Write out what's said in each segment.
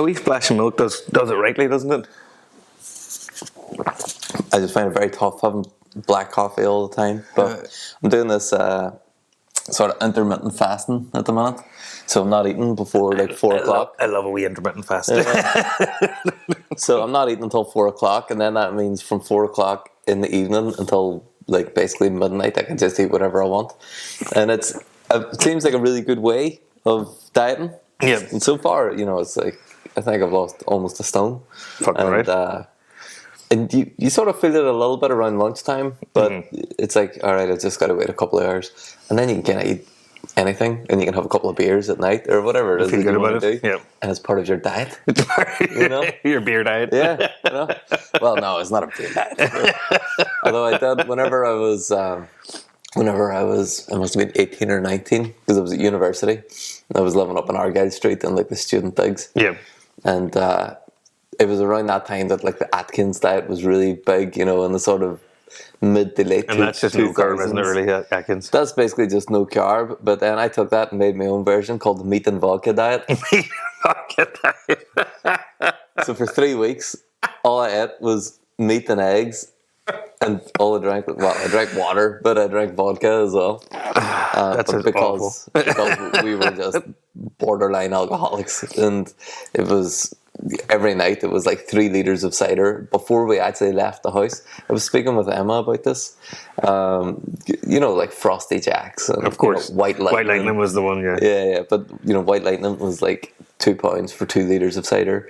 wee splash of milk does it rightly, doesn't it? I just find it very tough having black coffee all the time. But I'm doing this sort of intermittent fasting at the minute. So I'm not eating before like 4 o'clock. I love a wee intermittent fast. So I'm not eating until 4 o'clock, and then that means from 4 o'clock in the evening until like basically midnight, I can just eat whatever I want. And it seems like a really good way of dieting. Yeah. And so far, it's like, I think I've lost almost a stone. Fucking right. And you sort of feel it a little bit around lunchtime, but it's like, all right, I just got to wait a couple of hours. And then you can kind of eat anything, and you can have a couple of beers at night or whatever it is that you want to do. Yeah. And it's part of your diet. Your beer diet. Yeah. Well, no, it's not a beer diet. Although I did, whenever I was, I must have been 18 or 19, because I was at university. I was living up on Argyle Street in like the student digs. Yeah. And it was around that time that like the Atkins diet was really big, in the sort of mid to late 2000s. And that's just no carb, isn't it, really, Atkins? That's basically just no carb. But then I took that and made my own version called the meat and vodka diet. Meat and vodka diet. So for 3 weeks, all I ate was meat and eggs. And all I drank, I drank water, but I drank vodka as well. That's because we were just borderline alcoholics. And it was... every night it was like 3 liters of cider before we actually left the house. I was speaking with Emma about this. Like Frosty Jacks and, of course, White Lightning. White Lightning was the one, yeah. Yeah. But White Lightning was like £2 for 2 liters of cider,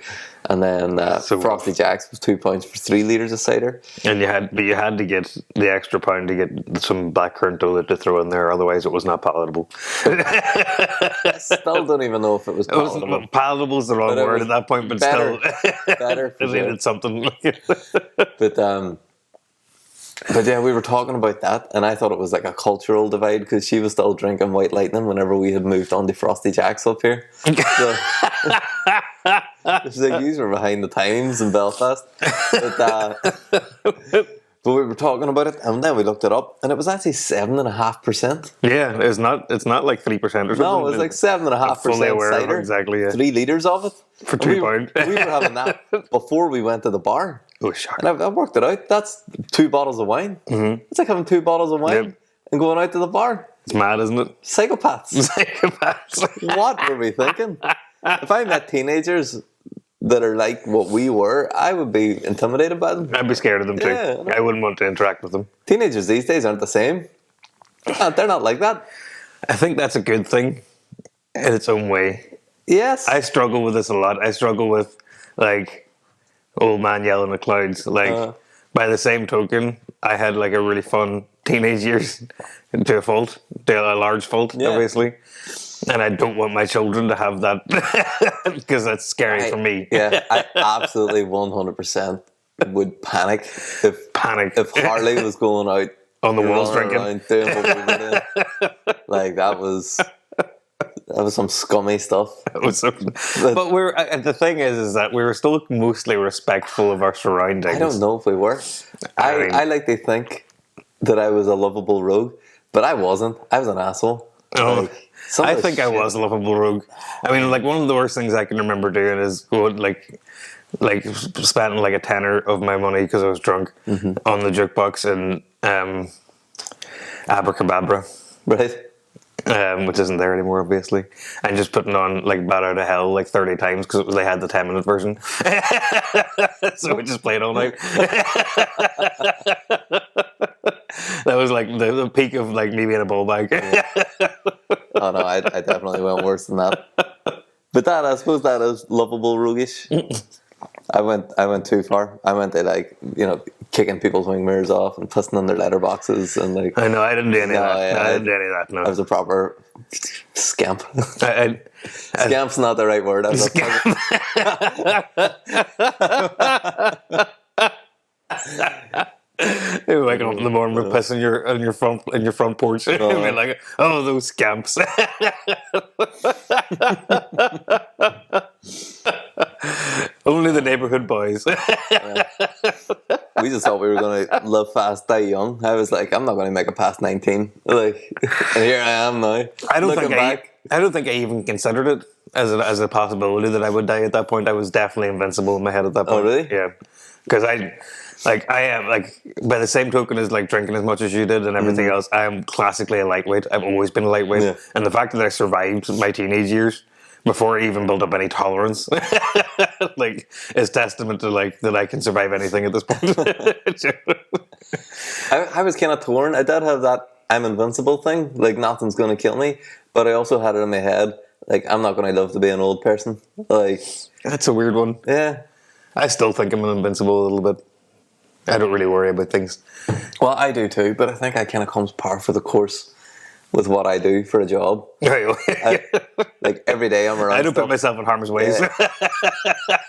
and then Frosty Jacks was £2 for 3 liters of cider. And you had to get the extra pound to get some blackcurrant to throw in there, otherwise it was not palatable. I still don't even know if it was palatable. Palatable is the wrong word at that point, but better, still better. it needed something. But yeah, we were talking about that, and I thought it was like a cultural divide because she was still drinking White Lightning whenever we had moved on to Frosty Jacks up here. So, she's like, "These were behind the times in Belfast." But we were talking about it, and then we looked it up, and it was actually 7.5%. Yeah, it's not like 3% or something. No, it was like 7.5% cider. Exactly, yeah. 3 liters of it for £2. We were having that before we went to the bar. Oh, shocking. And I worked it out. That's 2 bottles of wine. Mm-hmm. It's like having 2 bottles of wine and going out to the bar. It's mad, isn't it? Psychopaths. What were we thinking? If I met teenagers that are like what we were, I would be intimidated by them. I'd be scared of them too. Yeah, I wouldn't want to interact with them. Teenagers these days aren't the same. They're not like that. I think that's a good thing in its own way. Yes. I struggle with this a lot. I struggle with like old man yelling at clouds. Like by the same token, I had like a really fun teenage years to a large fault, obviously. And I don't want my children to have that because that's scary for me. Yeah, I absolutely 100% would panic if Harley was going out on the walls drinking, doing what we were doing. Like that was some scummy stuff. But the thing is that we were still mostly respectful of our surroundings. I don't know if we were. I like to think that I was a lovable rogue, but I wasn't. I was an asshole. Oh. I think I was a lovable rogue. I mean, like one of the worst things I can remember doing is going like spending like a tenner of my money because I was drunk on the jukebox in Abracadabra, right? Which isn't there anymore, obviously, and just putting on like "Bat Out of Hell" like 30 times because they had the 10-minute version, so we just played all night. That was like the peak of like me being a ball bag. Oh no, I definitely went worse than that. But I suppose that is lovable roguish. I went too far. I went to like kicking people's wing mirrors off and pissing on their letterboxes and like. I know I didn't do any of that. I didn't do any of that. No, I was a proper scamp. Scamp's not the right word. I was You're waking up in the morning with piss in your front porch. You'd be like, oh, those scamps. Only the neighborhood boys. We just thought we were going to live fast, die young. I was like, I'm not going to make it past 19. Like, and here I am now. I don't think I don't think I even considered it as a possibility that I would die at that point. I was definitely invincible in my head at that point. Oh, really? Yeah, because I am by the same token as like drinking as much as you did and everything else. I am classically a lightweight. I've always been a lightweight, Yeah. and the fact that I survived my teenage years before I even built up any tolerance, like, is testament to like that I can survive anything at this point. I was kind of torn. I did have that I'm invincible thing, like nothing's going to kill me, but I also had it in my head, like I'm not going to live to be an old person. Like, That's a weird one. yeah. I still think I'm invincible a little bit. I don't really worry about things. Well, I do too, but I think I kind of comes par for the course with what I do for a job. Like every day I'm around. I don't stuff. put myself in harm's way. Yeah.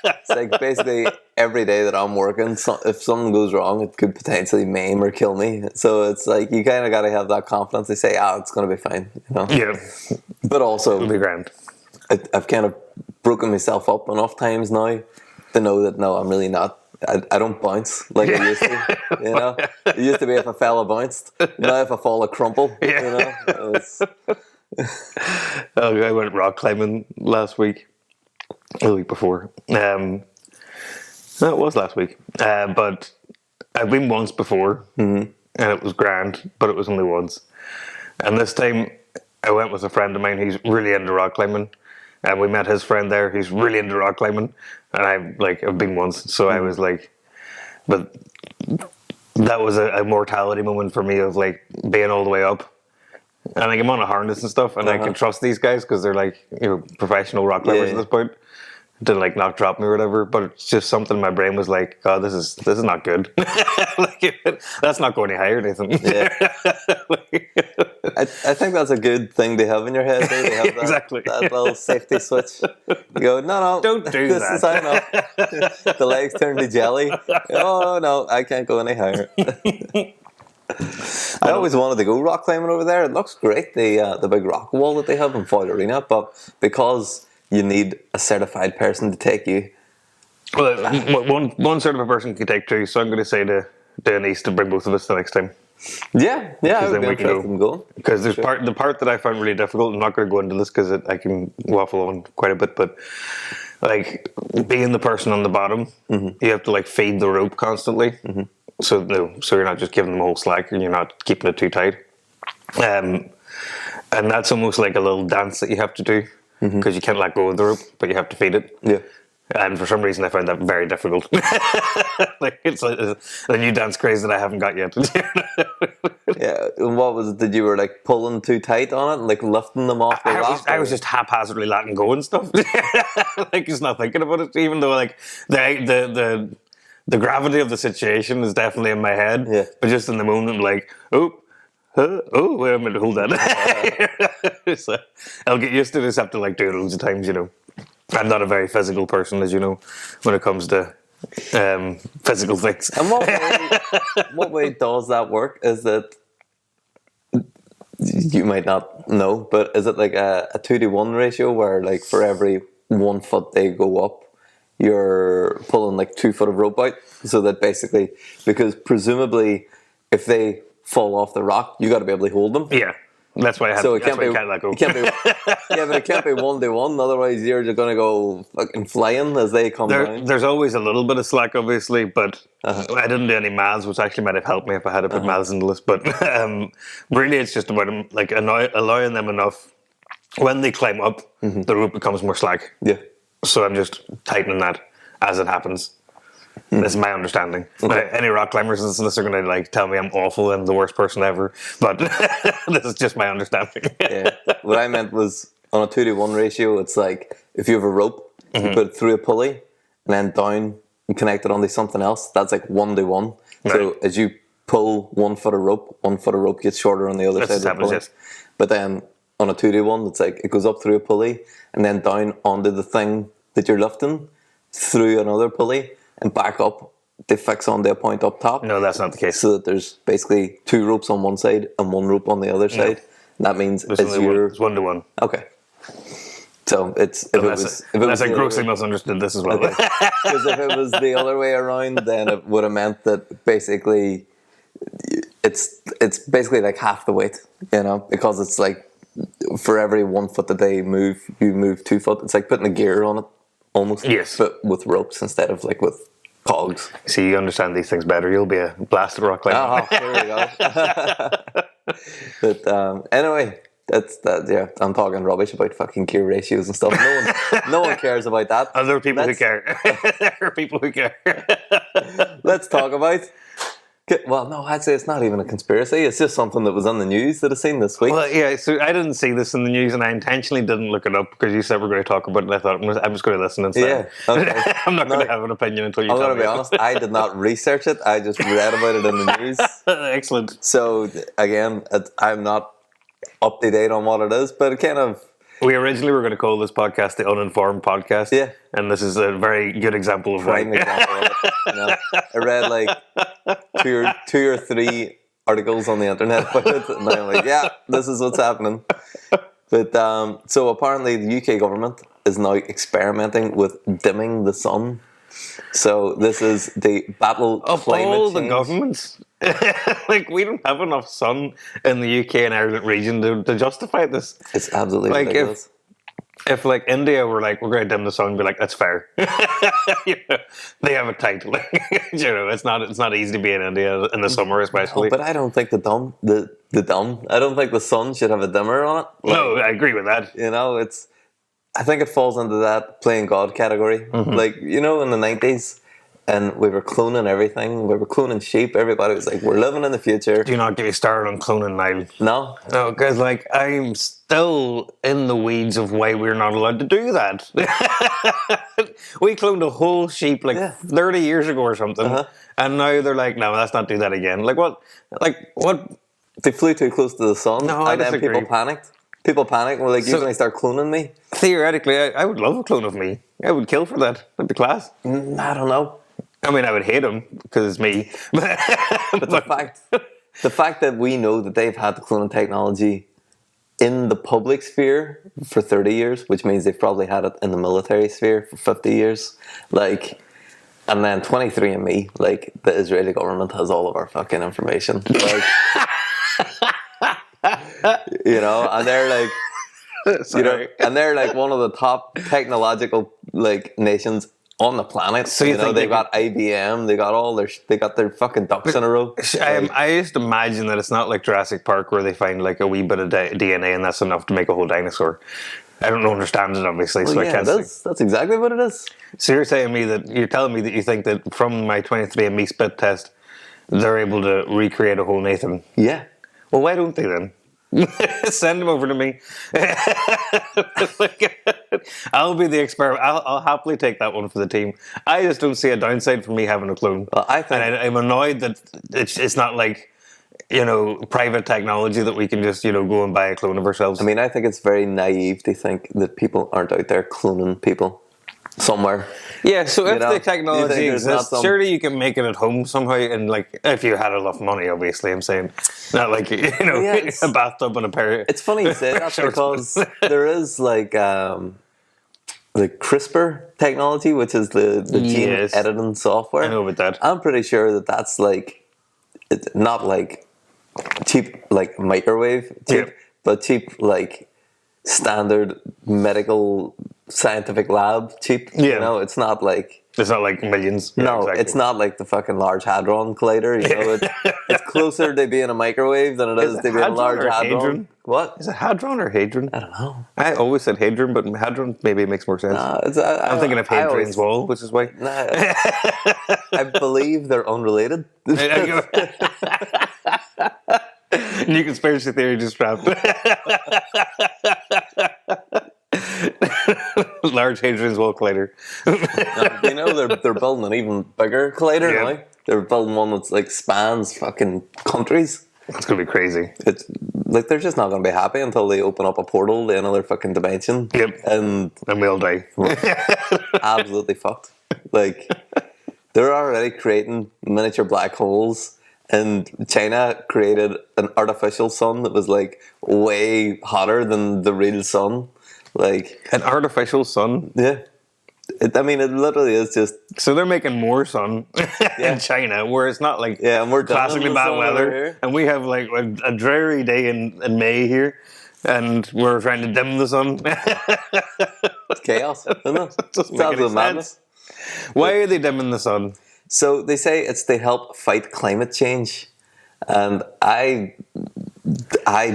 It's like basically every day that I'm working, if something goes wrong, it could potentially maim or kill me. So it's like you kind of got to have that confidence to say, it's going to be fine. You know? Yeah. But also, It'll be grand. I've kind of broken myself up enough times now to know that no, I'm really not. I don't bounce like I used to. You know, it used to be if a fella bounced. Now if I fall, I crumple. Yeah. You know. I went rock climbing last week. The week before. No, it was last week. But I've been once before, and it was grand, but it was only once. And this time, I went with a friend of mine who's really into rock climbing, and we met his friend there who's really into rock climbing, and I've been once, so I was like, but that was a mortality moment for me of like being all the way up. And like I'm on a harness and stuff, and I can trust these guys because they're like professional rock climbers at this point. To like not drop me or whatever, but it's just something in my brain was like, God, this is not good. Like, that's not going any higher, Nathan. Yeah. I think that's a good thing to have in your head. Though, to have that, Exactly. that little safety switch. You go, no, Don't do this that. is high enough. The legs turn to jelly. Oh no, I can't go any higher. I always wanted to go rock climbing over there. It looks great, the big rock wall that they have in Foyle Arena, but because you need a certified person to take you. Well, one sort of a person can take two, so I'm going to say to Denise to bring both of us the next time. Yeah, I would then be we can interested go. in going. Because there's the part that I found really difficult. I'm not going to go into this because I can waffle on quite a bit, but like being the person on the bottom, you have to like feed the rope constantly. So you're not just giving them a whole slack, and you're not keeping it too tight. And that's almost like a little dance that you have to do. Because you can't let go of the rope, but you have to feed it. Yeah. And for some reason, I found that very difficult. Like it's like a new dance craze that I haven't got yet. Yeah. And what was it that you were like pulling too tight on it and like lifting them off the rock? I was just haphazardly letting go and stuff. Like just not thinking about it, even though like the gravity of the situation is definitely in my head. Yeah. But just in the moment, like, wait a minute, hold that. So I'll get used to this after like doing it loads of times, you know. I'm not a very physical person, as you know, when it comes to physical things. And what way does that work? Is that you might not know, but is it like a 2-to-1 ratio where like for every 1 foot they go up, you're pulling like 2 foot of rope out? So that basically, because presumably if they fall off the rock, you got to be able to hold them. Yeah, that's why I have. So it that's can't why be. you can't let go. It can't be. Yeah, but it can't be 1-to-1. Otherwise, you're just gonna go fucking flying as they come down. There's always a little bit of slack, obviously, but I didn't do any maths, which actually might have helped me if I had to put maths into this. But really, it's just about like allowing them enough when they climb up, the rope becomes more slack. Yeah. So I'm just tightening that as it happens. This is my understanding. Okay. Any rock climbers listening to this are going to like tell me I'm awful and the worst person ever, but this is just my understanding. Yeah. What I meant was on a 2-to-1 ratio. It's like if you have a rope, you put it through a pulley, and then down and connect it onto something else. That's like 1-to-1. Right. So as you pull 1 foot of rope, 1 foot of rope gets shorter on the other side of the pulley. Yes. But then on a 2-to-1, it's like it goes up through a pulley and then down onto the thing that you're lifting through another pulley and back up to fix onto a point up top. No, that's not the case. So that there's basically 2 ropes on one side and 1 rope on the other side. And that means It's as you're... It's 1-to-1. Okay. So it's... Unless I grossly misunderstood this as well. Because if it was the other way around, then it would have meant that basically it's basically like half the weight, you know, because it's like for every 1 foot that they move, you move 2 foot. It's like putting a gear on it, almost. Yes. But with ropes instead of like with cogs. See, you understand these things better. You'll be a blasted rock climber. Oh, here we go. But anyway, that's that. Yeah, I'm talking rubbish about fucking gear ratios and stuff. No one cares about that. Other people who care. There are people who care. Let's talk about. Well, no, I'd say it's not even a conspiracy. It's just something that was on the news that I've seen this week. Well, yeah, so I didn't see this in the news, and I intentionally didn't look it up because you said we're going to talk about it, and I thought I'm just going to listen instead. Yeah, okay. I'm not going to have an opinion until you I'm tell me. going to be honest, I did not research it. I just read about it in the news. Excellent. So, again, I'm not up to date on what it is, but it kind of... We originally were going to call this podcast the Uninformed Podcast. Yeah. And this is a very good example of Prime example of it. You know, I read like two or three articles on the internet about it, and I'm like, yeah, this is what's happening. But so apparently the UK government is now experimenting with dimming the sun. So this is the battle of climate all change. the governments. Like, we don't have enough sun in the UK and Ireland region to justify this. It's absolutely like ridiculous. If like India were like, we're going to dim the sun, be like, that's fair. You know, they have it tight. Like, you know, it's not easy to be in India in the summer, especially. But I don't think the dumb. I don't think the sun should have a dimmer on it. Like, no, I agree with that. You know, I think it falls into that playing God category. Mm-hmm. Like, you know, in the 90s, and we were cloning everything. We were cloning sheep. Everybody was like, we're living in the future. Do not get me started on cloning, Niall. No? No, because, like, I'm still in the weeds of why we're not allowed to do that. We cloned a whole sheep, 30 years ago or something. Uh-huh. And now they're like, no, let's not do that again. Like, what? They flew too close to the sun. No, I disagree. Then people panicked. People panicked and were like, you're going to start cloning me? Theoretically, I would love a clone of me. I would kill for that. That'd be class. I don't know. I mean, I would hate him because it's me. But the fact that we know that they've had the cloning technology in the public sphere for 30 years, which means they've probably had it in the military sphere for 50 years, like, and then 23andMe, like, the Israeli government has all of our fucking information, like, you know, and they're like, you know, and they're like one of the top technological like nations on the planet. So you know, they've got IBM, they got their fucking ducks in a row. I just imagine that it's not like Jurassic Park where they find like a wee bit of DNA and that's enough to make a whole dinosaur. I don't understand it, obviously. Well, so yeah, I can't that's exactly what it is. So you're telling me that you think that from my 23andMe spit test, they're able to recreate a whole Nathan? Yeah. Well, why don't they then? Send them over to me. I'll be the experiment. I'll happily take that one for the team. I just don't see a downside for me having a clone. Well, I think, and I'm annoyed that it's not like, you know, private technology that we can just, you know, go and buy a clone of ourselves. I mean, I think it's very naive to think that people aren't out there cloning people somewhere. Yeah, so if the technology exists, surely you can make it at home somehow, and like if you had enough money, obviously. I'm saying, not like, you know, a bathtub and a pair. It's funny you say that because there is like the CRISPR technology, which is the gene editing software. I know about that. I'm pretty sure that's like not like cheap like microwave cheap, but cheap like standard medical scientific lab cheap. Yeah. You know, it's not like millions. No, exactly. It's not like the fucking Large Hadron Collider. You know, it's closer to being a microwave than it is to being a Large Hadron. What? Is it Hadron or Hadron? I don't know. I always said Hadron, but Hadron maybe makes more sense. I'm thinking of Hadrian's Wall, which is why. I believe they're unrelated. New conspiracy theory just dropped. Large Hadrian's Wall collider. You know, they're building an even bigger collider now. They're building one that's like spans fucking countries. It's gonna be crazy. It's like they're just not gonna be happy until they open up a portal to another fucking dimension. Yep. And we all die. Absolutely fucked. Like, they're already creating miniature black holes. And China created an artificial sun that was like way hotter than the real sun. Like an artificial sun? Yeah. It literally is just... So they're making more sun in China, where it's not like and we're classically bad weather. And we have like a dreary day in May here. and we're trying to dim the sun. It's chaos, isn't it? Doesn't It's make any absolute madness. sense. Why are they dimming the sun? So they say it's to help fight climate change, and I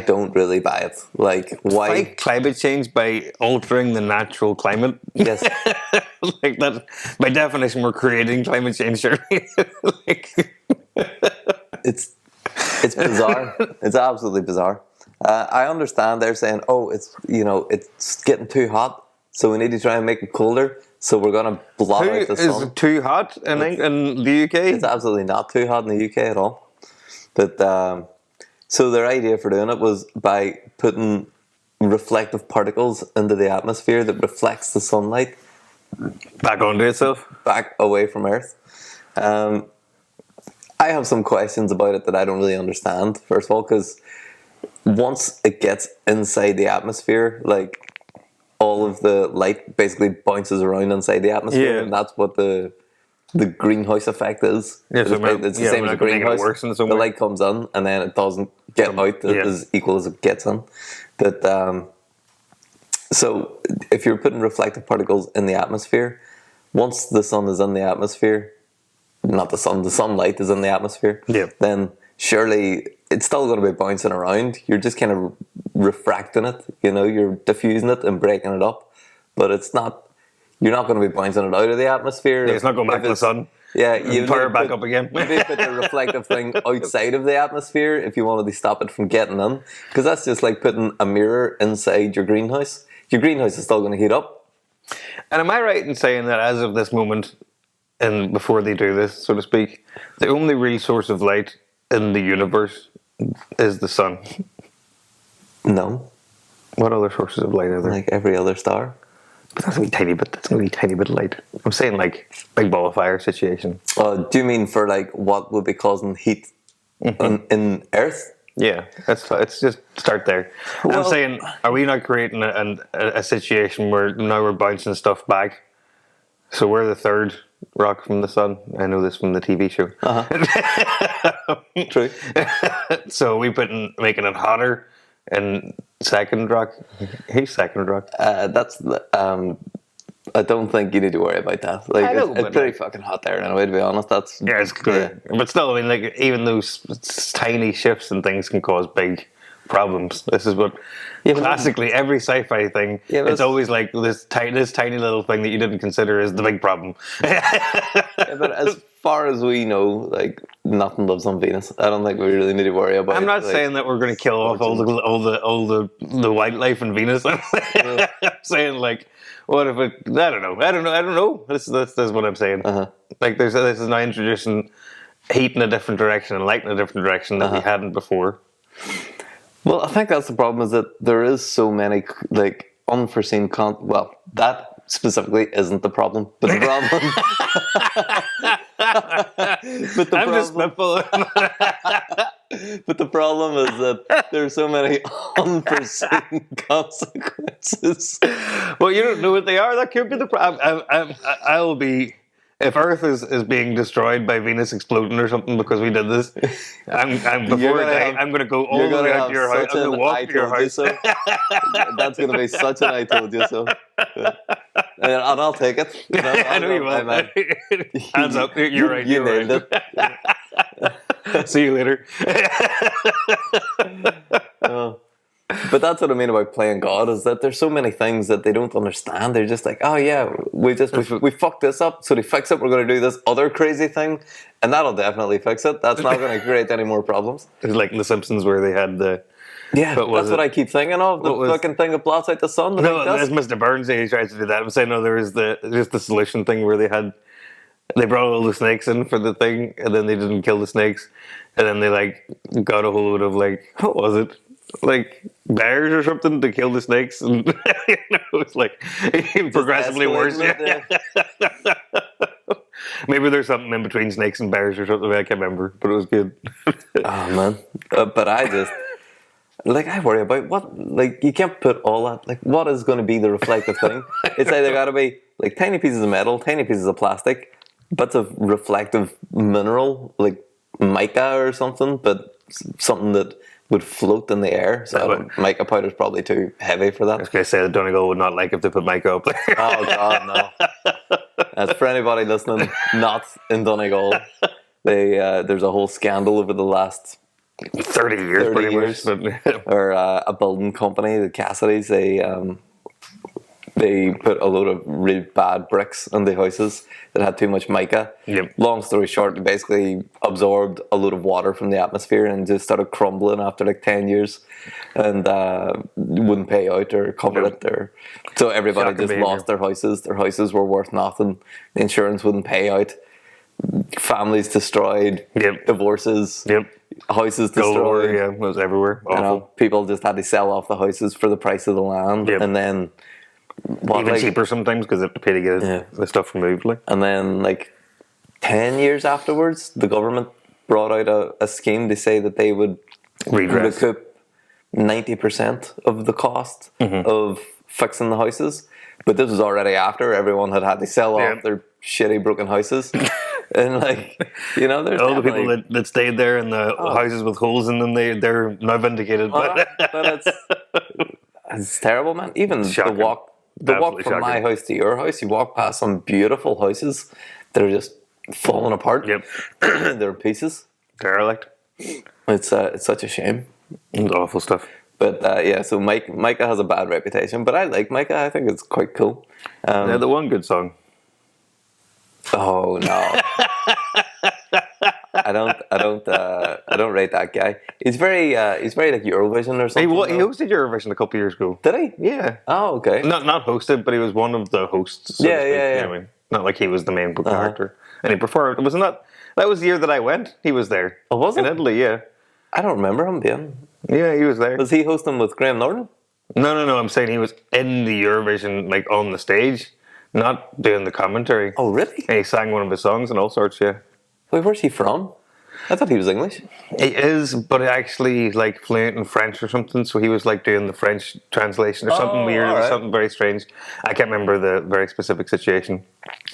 don't really buy it. Like, why Fight climate change by altering the natural climate? Yes, Like that, by definition, we're creating climate change, surely. Like, it's bizarre. It's absolutely bizarre. I understand they're saying, oh, it's getting too hot, so we need to try and make it colder. So we're gonna blot out the is sun. it too hot in the UK? It's absolutely not too hot in the UK at all. But so their idea for doing it was by putting reflective particles into the atmosphere that reflects the sunlight Back onto itself. back away from Earth. I have some questions about it that I don't really understand. First of all, because once it gets inside the atmosphere, like, all of the light basically bounces around inside the atmosphere, Yeah. and that's what the greenhouse effect is. Yeah, so It's the same as a we're not gonna make it greenhouse. worse in some The way. light comes in, and then it doesn't get out yeah. as equal as it gets in. But so if you're putting reflective particles in the atmosphere, once the sun is in the atmosphere, not the sun, the sunlight is in the atmosphere, Yeah. then surely it's still going to be bouncing around. You're just kind of refracting it, you're diffusing it and breaking it up, but it's not. You're not going to be bouncing it out of the atmosphere. Yeah, it's not going back to the sun. Yeah, you Power it back up again. Maybe put the reflective thing outside of the atmosphere if you wanted to stop it from getting in, because that's just like putting a mirror inside your greenhouse. Your greenhouse is still going to heat up. And am I right in saying that as of this moment, and before they do this, so to speak, the only real source of light in the universe is the sun? No, What other sources of light are there? like every other star. But that's only tiny bit. That's only a tiny bit of light. I'm saying like big ball of fire situation. Do you mean for like what would be causing heat in Earth? Yeah, let's just start there. I'm Well- saying, are we not creating a situation where now we're bouncing stuff back? So we're the third rock from the sun. I know this from the TV show. True. So we making it hotter, and second rock. Who's second rock? That's I don't think you need to worry about that. Like, I know, it's but pretty like- fucking hot there anyway. To be honest, that's Yeah, it's clear. But still, I mean, like, even those tiny shifts and things can cause big problems. This is what but- classically every sci-fi thing. Yeah, but it's always like this tiny little thing that you didn't consider is the big problem. Yeah, but as far as we know, like, nothing lives on Venus. I don't think we really need to worry about. I'm not like, saying that we're going to kill off all the wildlife in Venus. I'm saying like, what if it? I don't know. This is what I'm saying. Like, this is now introducing heat in a different direction and light in a different direction that we hadn't before. Well, I think that's the problem, is that there is so many like unforeseen well, that specifically isn't the problem, but the problem. but the I'm just problem, spitballing. but the problem is that there's so many unforeseen consequences. Well, you don't know what they are. That could be the problem. I'll be. If Earth is being destroyed by Venus exploding or something because we did this, I'm before I die, I'm going to go all the way out to your house. I'm going to walk to your house. So. That's going to be such an I told you so. And I'll take it. I know you will. Hands up. You're right. You You're nailed right. it. See you later. But that's what I mean about playing God, is that there's so many things that they don't understand. They're just like, oh yeah, we fucked this up, so to fix it, we're going to do this other crazy thing, and that'll definitely fix it. That's not going to create any more problems. It's like in The Simpsons where they had the... Yeah, But was that's what it- I keep thinking of. The what was- fucking thing that blots out the sun. the No, big that's dust. Mr. Burns. He tries to do that. I'm saying, no, there was just the solution thing where they brought all the snakes in for the thing, and then they didn't kill the snakes, and then they like got a whole load of like, what was it? Like bears or something to kill the snakes, and it's like progressively worse. escalating it, Maybe there's something in between snakes and bears or something. I can't remember, but it was good. Oh man, but I just I worry about what, like, you can't put all that, like, what is going to be the reflective thing? It's either got to be like tiny pieces of metal, tiny pieces of plastic, bits of reflective mineral like mica or something, but something that would float in the air. So mica powder is probably too heavy for I that. was going to say that Donegal would not like if they put mica up there. Oh God, no! As for anybody listening, not in Donegal, there's a whole scandal over the last 30 years, 30 pretty years. much. Or a building company, the Cassidy's, they put a load of really bad bricks in the houses that had too much mica. Yep. Long story short, they basically absorbed a load of water from the atmosphere and just started crumbling after like 10 years and wouldn't pay out or cover Yep. it. So everybody Shocking just behavior. lost their houses. Their houses were worth nothing. The insurance wouldn't pay out. Families destroyed. Yep. Divorces. Yep. Houses Galore, destroyed. yeah, it was everywhere. Awful. You know, people just had to sell off the houses for the price of the land. Yep. And then... Even cheaper sometimes because they have to pay to get the stuff removed. Like. And then, like, 10 years afterwards, the government brought out a scheme to say that they would Redress. recoup 90% of the cost of fixing the houses. But this was already after everyone had to sell off their shitty broken houses. And, like, you know, there's all the people that stayed there in the houses with holes in them, they're now vindicated. But it's terrible, man. Even Shocking. the walk Absolutely from my shocking. house to your house, you walk past some beautiful houses that are just falling apart. Yep. They're in pieces. Derelict. It's such a shame. It's awful stuff. But yeah, so Micah has a bad reputation, but I like Micah. I think it's quite cool. Yeah, the one good song. Oh no, I don't rate that guy. He's very like Eurovision or He something. hosted Eurovision a couple years ago. Did he? Yeah. Oh, okay. Not hosted, but he was one of the hosts. So to Yeah, speak, yeah. you know what I mean? Not like he was the main character. And he performed. Wasn't that was the year that I went? He was there. Oh, was in it? Italy? Yeah. I don't remember him being. Yeah, he was there. Was he hosting with Graham Norton? No. I'm saying he was in the Eurovision, like on the stage, not doing the commentary. Oh, really? And he sang one of his songs and all sorts. Yeah. Wait, where's he from? I thought he was English. He is, but actually like fluent in French or something. So he was like doing the French translation or something weird, alright. something very strange. I can't remember the very specific situation.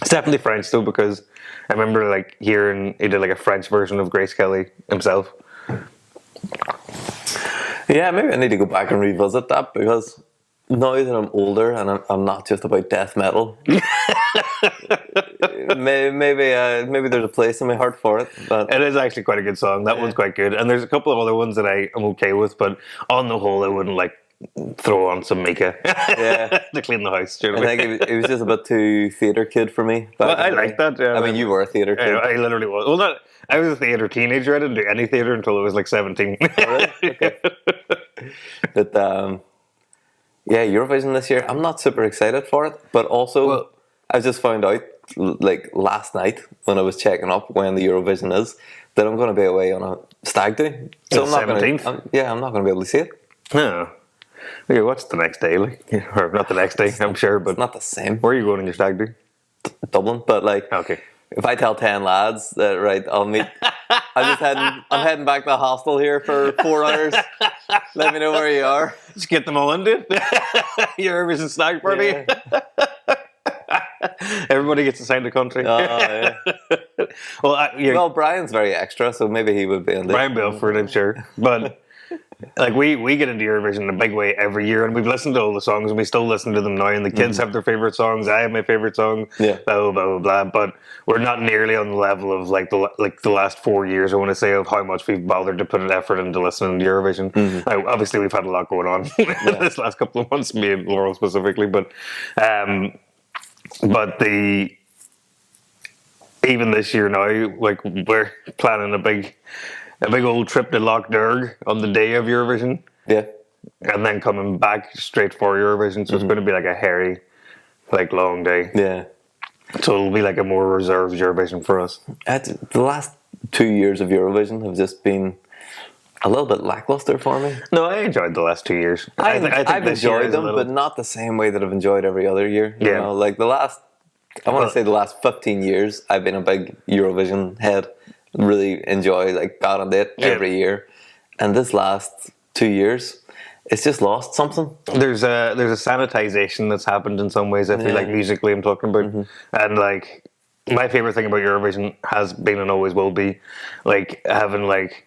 It's definitely French though, because I remember like hearing he did like a French version of Grace Kelly himself. Yeah, maybe I need to go back and revisit that because now that I'm older and I'm not just about death metal, maybe there's a place in my heart for it. But It is actually quite a good song. That one's quite good. And there's a couple of other ones that I am okay with, but on the whole, I wouldn't like throw on some Mika to clean the house. Do you know what I I mean? think it was just a bit too theatre kid for me. Well, I like that. I mean, you were a theatre kid. I literally was. Well, I was a theatre teenager. I didn't do any theatre until I was like 17. Really? Okay. But yeah, Eurovision this year, I'm not super excited for it. But also, I just found out like last night when I was checking up when the Eurovision is that I'm going to be away on a stag do. So I'm not going to. I'm not going to be able to see it. No. Okay, what's the next day? Like, or not the next day, I'm sure, but It's not the same. where are you going on your stag do? Dublin, but like, Okay. if I tell 10 lads that right, I'll meet. I'm heading back to the hostel here for 4 hours. Let me know where you are. Just get them all into it. Eurovision stag party. Yeah. Everybody gets assigned a country. Yeah. Well, Brian's very extra, so maybe he would be in there. Brian Belford, I'm sure. But like we get into Eurovision in a big way every year, and we've listened to all the songs, and we still listen to them now. And the kids have their favorite songs. I have my favorite song. Yeah. Blah blah blah blah. But we're not nearly on the level of like the last 4 years. I want to say of how much we've bothered to put an effort into listening to Eurovision. Now, obviously, we've had a lot going on this last couple of months, me and Laurel specifically. But even this year now, like we're planning a big old trip to Loch Derg on the day of Eurovision. Yeah. And then coming back straight for Eurovision. So it's going to be like a hairy, like long day. Yeah. So it'll be like a more reserved Eurovision for us. The last 2 years of Eurovision have just been a little bit lackluster for me. No, I enjoyed the last 2 years. I think I've this year enjoyed is a them, little- but not the same way that I've enjoyed every other year. You Yeah. know, like I want to say the last 15 years, I've been a big Eurovision head. Really enjoy, like, got on it every year. And this last 2 years, it's just lost something. There's a sanitization that's happened in some ways. I feel like musically, I'm talking about, and like my favorite thing about Eurovision has been and always will be like having like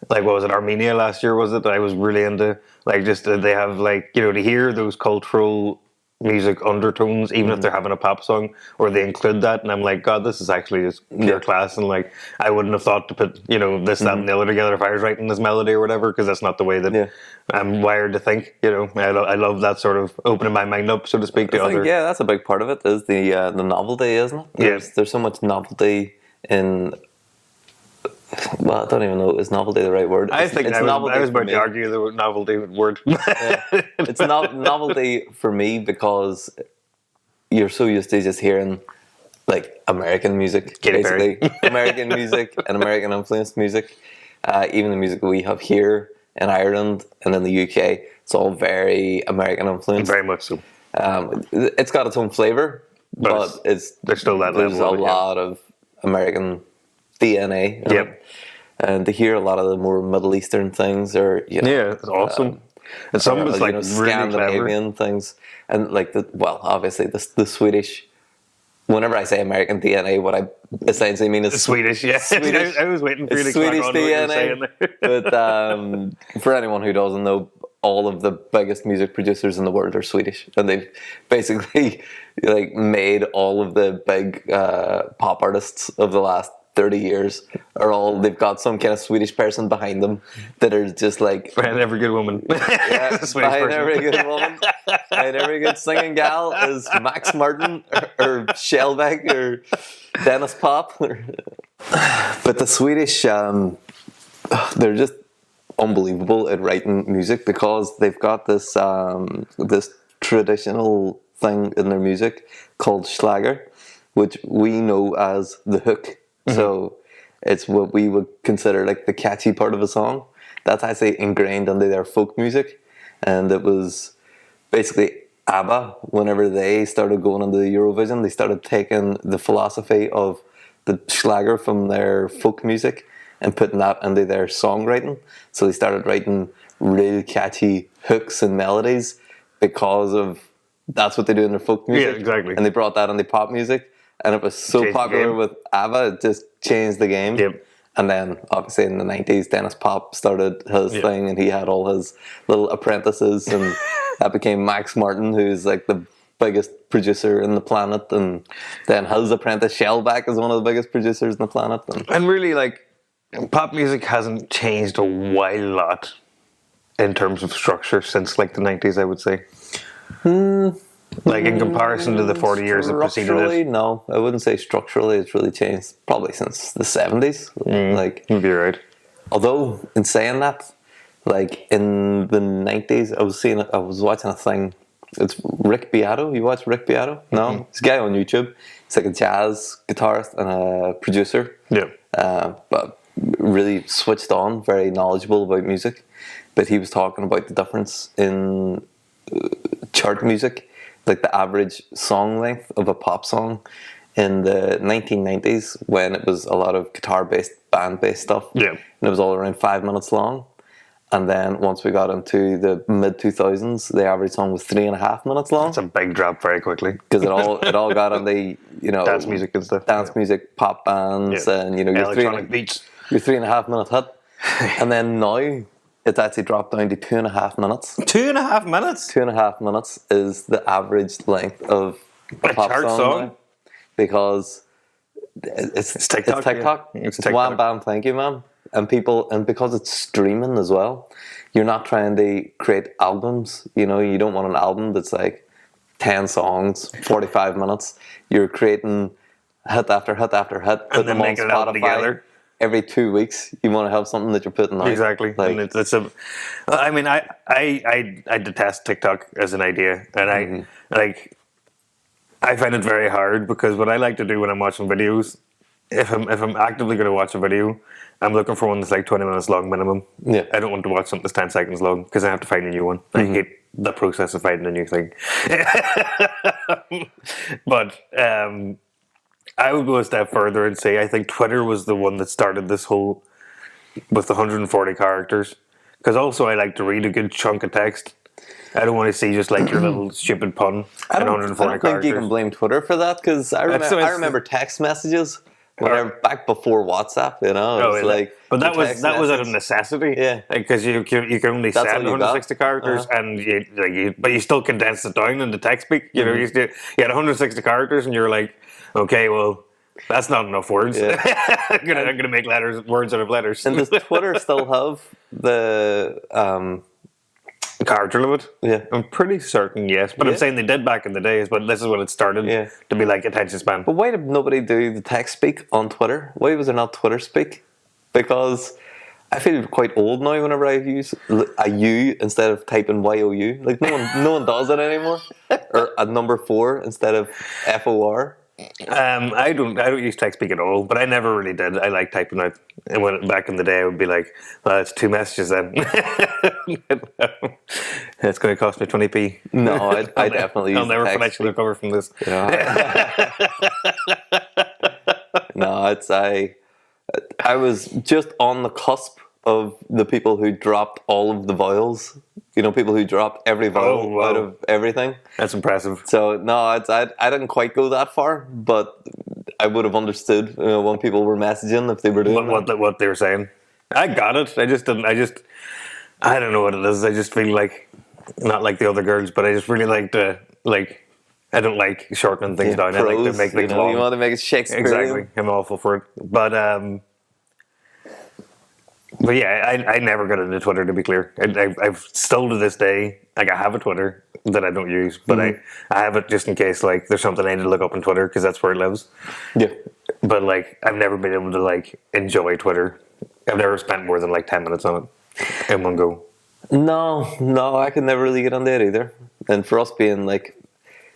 like what was it, Armenia last year, was it? I was really into, like, just they have, like, you know, to hear those cultural music undertones, even if they're having a pop song, or they include that, and I'm like, God, this is actually just pure class, and like, I wouldn't have thought to put, you know, this, that, and the other together if I was writing this melody or whatever, because that's not the way that I'm wired to think. You know, I love that sort of opening my mind up, so to speak, to other. Yeah, that's a big part of it. Is the novelty, isn't it? There's so much novelty in. Well, I don't even know, is novelty the right word? I think I was about to argue the novelty word. It's novelty for me because you're so used to just hearing like American music, basically. American music and American influenced music. Even the music we have here in Ireland and in the UK, it's all very American influenced. Very much so. It's got its own flavour, but there's still that level. There's a lot of American DNA. And to hear a lot of the more Middle Eastern things, or it's awesome. And some of it's like really Scandinavian things, and like obviously the Swedish. Whenever I say American DNA, what I essentially mean is Swedish. Yeah, Swedish. I was waiting for you to Swedish DNA. But for anyone who doesn't know, all of the biggest music producers in the world are Swedish, and they've basically like made all of the big pop artists of the last 30 years they've got some kind of Swedish person behind them that are just like behind every good woman. Behind every good woman, behind every good singing gal is Max Martin or Shellback or Dennis Pop. But the Swedish, they're just unbelievable at writing music because they've got this this traditional thing in their music called Schlager, which we know as the hook. So it's what we would consider like the catchy part of a song. That's actually ingrained into their folk music. And it was basically ABBA, whenever they started going into the Eurovision, they started taking the philosophy of the Schlager from their folk music and putting that into their songwriting. So they started writing really catchy hooks and melodies because of that's what they do in their folk music. Yeah, exactly. And they brought that into pop music. And it was so popular with ABBA, it just changed the game. Yep. And then, obviously, in the 90s, Dennis Pop started his thing, and he had all his little apprentices, and that became Max Martin, who's like the biggest producer in the planet. And then his apprentice, Shellback, is one of the biggest producers in the planet. And really, like, pop music hasn't changed a wild lot in terms of structure since, like, the 90s, I would say. Like in comparison to the 40 years that preceded it? No, I wouldn't say structurally it's really changed. Probably since the 70s. Like, you'd be right. Although, in saying that, like in the 90s, I was watching a thing. It's Rick Beato. You watch Rick Beato? No? It's a guy on YouTube. He's like a jazz guitarist and a producer. Yeah. But really switched on, very knowledgeable about music. But he was talking about the difference in chart music. Like the average song length of a pop song in the 1990s when it was a lot of guitar-based, band-based stuff. Yeah. And it was all around 5 minutes long. And then once we got into the mid-2000s, the average song was 3.5 minutes long. It's a big drop very quickly. Because it all got on the, dance music and stuff. Dance music, pop bands, and, your electronic beats. Your 3.5 minute hit. And then now, it's actually dropped down to 2.5 minutes. 2.5 minutes? 2.5 minutes is the average length of a pop song now, because it's TikTok. It's wham bam, thank you, man. And because it's streaming as well, you're not trying to create albums. You don't want an album that's like 10 songs, 45 minutes. You're creating hit after hit after hit, and then making it all together. Every 2 weeks, you want to have something that you're putting out. Exactly. Like, and I detest TikTok as an idea, and I find it very hard because what I like to do when I'm watching videos, if I'm actively going to watch a video, I'm looking for one that's like 20 minutes long minimum. Yeah. I don't want to watch something that's 10 seconds long because I have to find a new one. I hate the process of finding a new thing. But I would go a step further and say I think Twitter was the one that started this whole with the 140 characters. Because also I like to read a good chunk of text. I don't want to see just like your little stupid pun in 140 characters. I don't think you can blame Twitter for that because I remember text messages back before WhatsApp, you know, it was like. But that the was text out of message. necessity. Yeah. Because you can only That's all send you got. 160 characters, and but you still condense it down into text speak. You know, you had 160 characters, and you're like, okay, well, that's not enough words. Yeah. I'm gonna make words out of letters. And does Twitter still have the character limit? Yeah. I'm pretty certain, yes. But I'm saying they did back in the days, but this is when it started to be like attention span. But why did nobody do the text speak on Twitter? Why was there not Twitter speak? Because I feel quite old now whenever I use a U instead of typing YOU. Like no one does it anymore. Or a number 4 instead of FOR. I don't use text speak at all, but I never really did. I like typing out. And back in the day, I would be like, "Well, it's 2 messages then." It's going to cost me 20p. No, I definitely. I'll never financially recover from this. You know? No, I was just on the cusp of the people who dropped all of the vowels. You know, people who dropped every vowel out of everything. That's impressive. So no, I didn't quite go that far, but I would have understood when people were messaging if they were doing what they were saying. I got it. I just didn't. I don't know what it is. I just feel like not like the other girls, but I just really like to like. I don't like shortening things down. Prose, I like to make things long. You want to make it Shakespearean. Exactly. I'm awful for it, but yeah, I never got into Twitter, to be clear. I've still to this day, like I have a Twitter that I don't use, but I have it just in case like there's something I need to look up on Twitter because that's where it lives. Yeah. But like I've never been able to like enjoy Twitter. I've never spent more than like 10 minutes on it in one go. No, I could never really get on that either. And for us being like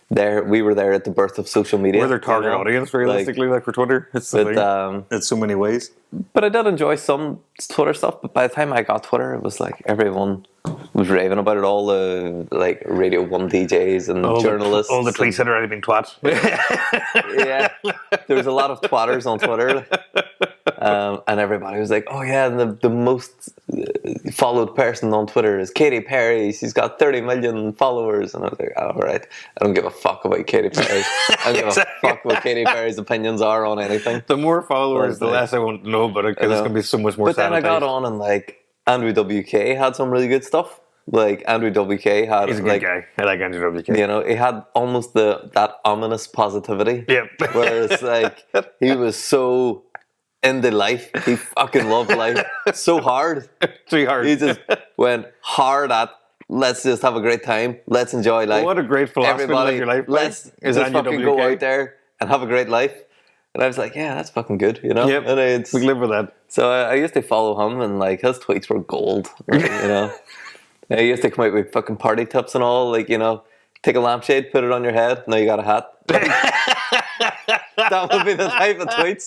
we were there at the birth of social media. We're their target audience, realistically, like for Twitter. It's so many ways. But I did enjoy some Twitter stuff. But by the time I got Twitter, it was like everyone was raving about it. All the like Radio 1 DJs and journalists. All the tweets had already been twat. Yeah, there was a lot of twatters on Twitter. And everybody was like, "Oh yeah, the most followed person on Twitter is Katy Perry. She's got 30 million followers." And I was like, "Oh, all right, I don't give a fuck about Katy Perry. I don't give a fuck what Katy Perry's opinions are on anything." The more followers, the less I want to know about it because it's going to be so much more. But then I got on and like Andrew WK had some really good stuff. Like Andrew WK had, he's a good guy. I like Andrew WK. You know, he had almost that ominous positivity. Yep. Whereas like he was so into life. He fucking loved life so hard. Too hard. He just went hard at let's just have a great time. Let's enjoy life. Well, what a great philosophy. Everybody, to live your life. Let's just fucking go out there and have a great life. And I was like, yeah, that's fucking good, you know? Yep. And we live with that. So I used to follow him and like his tweets were gold, you know? He used to come out with fucking party tips and all, like, you know, take a lampshade, put it on your head, now you got a hat. That would be the type of tweets.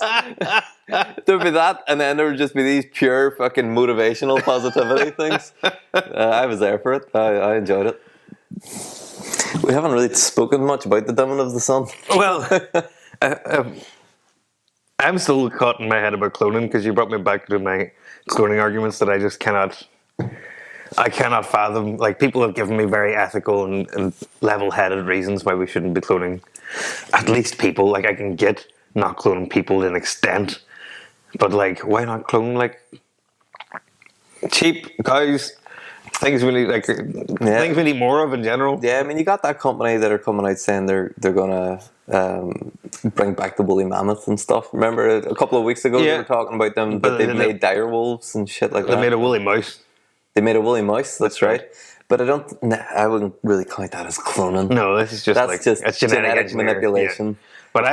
There'd be that, and then there would just be these pure fucking motivational positivity things. I was there for it. I enjoyed it. We haven't really spoken much about the dimming of the sun. Well, I'm still caught in my head about cloning because you brought me back to my cloning arguments that I just cannot fathom. Like, people have given me very ethical and level-headed reasons why we shouldn't be cloning at least people. Like, I can get not cloning people to an extent, but like, why not clone like cheap cows? Things we need more of in general. Yeah, I mean, you got that company that are coming out saying they're gonna bring back the woolly mammoth and stuff. Remember a couple of weeks ago they were talking about them, but they've made dire wolves and shit like that. They made a woolly mouse. They made a woolly mouse. That's right. But I wouldn't really count that as cloning. No, this is just genetic manipulation. Yeah. But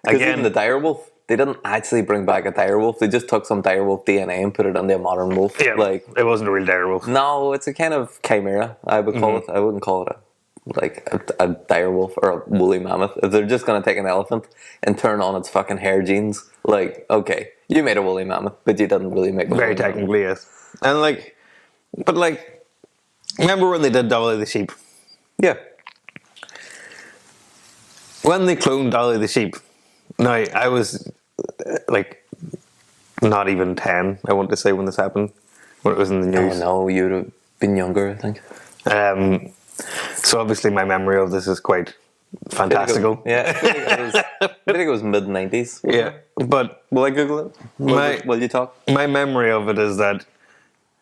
because even the dire wolf, they didn't actually bring back a dire wolf. They just took some dire wolf DNA and put it into a modern wolf. Yeah, like, it wasn't a real dire wolf. No, it's a kind of chimera. I would call it. I wouldn't call it a dire wolf or a woolly mammoth. If they're just going to take an elephant and turn on its fucking hair genes, like, okay, you made a woolly mammoth, but you didn't really make a very technically, yes. And remember when they did Dolly the sheep? Yeah. When they cloned Dolly the sheep, now I was like not even 10, I want to say, when this happened, when it was in the news. Oh no, you'd have been younger, I think. So obviously my memory of this is quite fantastical. I think it was mid-90s. Yeah, But Will I Google it? Will you talk? my memory of it is that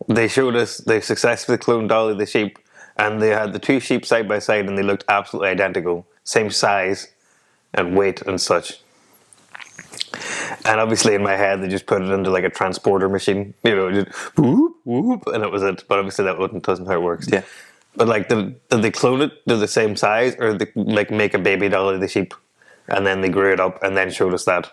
they showed us they successfully cloned Dolly the sheep, and they had the two sheep side by side, and they looked absolutely identical, same size and weight and such. And obviously, in my head, they just put it into like a transporter machine, just whoop whoop, and it was it. But obviously, that doesn't how it works. Yeah. But like, did they clone it? They're the same size, or they like make a baby Dolly the sheep, and then they grew it up, and then showed us that.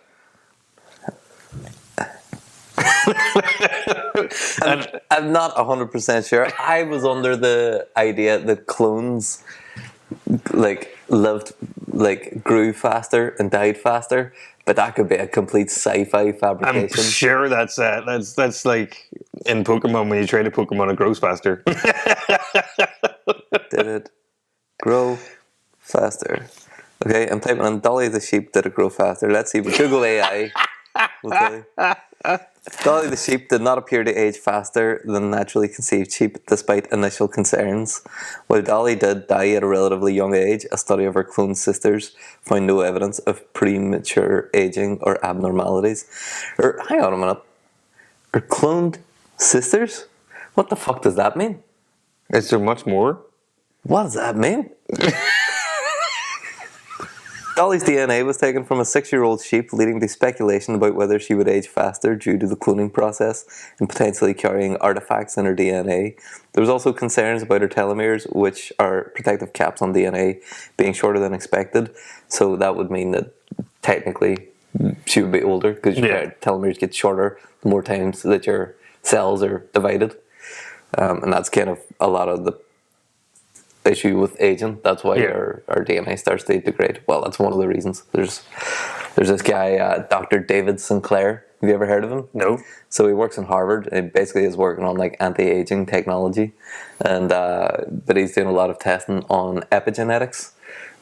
I'm not 100% sure. I was under the idea that clones grew faster and died faster, but that could be a complete sci-fi fabrication. I'm sure that's like in Pokemon when you trade a Pokemon, it grows faster. Did it grow faster? Okay, I'm typing in Dolly the sheep. Did it grow faster? Let's see. Google AI will tell you. Dolly the sheep did not appear to age faster than naturally conceived sheep, despite initial concerns. While Dolly did die at a relatively young age, a study of her cloned sisters found no evidence of premature aging or abnormalities. Hang on a minute. Her cloned sisters? What the fuck does that mean? Is there much more? What does that mean? Dolly's DNA was taken from a 6-year-old sheep, leading to speculation about whether she would age faster due to the cloning process and potentially carrying artifacts in her DNA. There was also concerns about her telomeres, which are protective caps on DNA, being shorter than expected. So that would mean that technically she would be older, because your telomeres get shorter the more times that your cells are divided. And that's kind of a lot of the issue with aging. That's why our DNA starts to degrade. Well, that's one of the reasons. There's this guy, Dr. David Sinclair. Have you ever heard of him? No. So he works in Harvard and basically is working on like anti-aging technology, and but he's doing a lot of testing on epigenetics,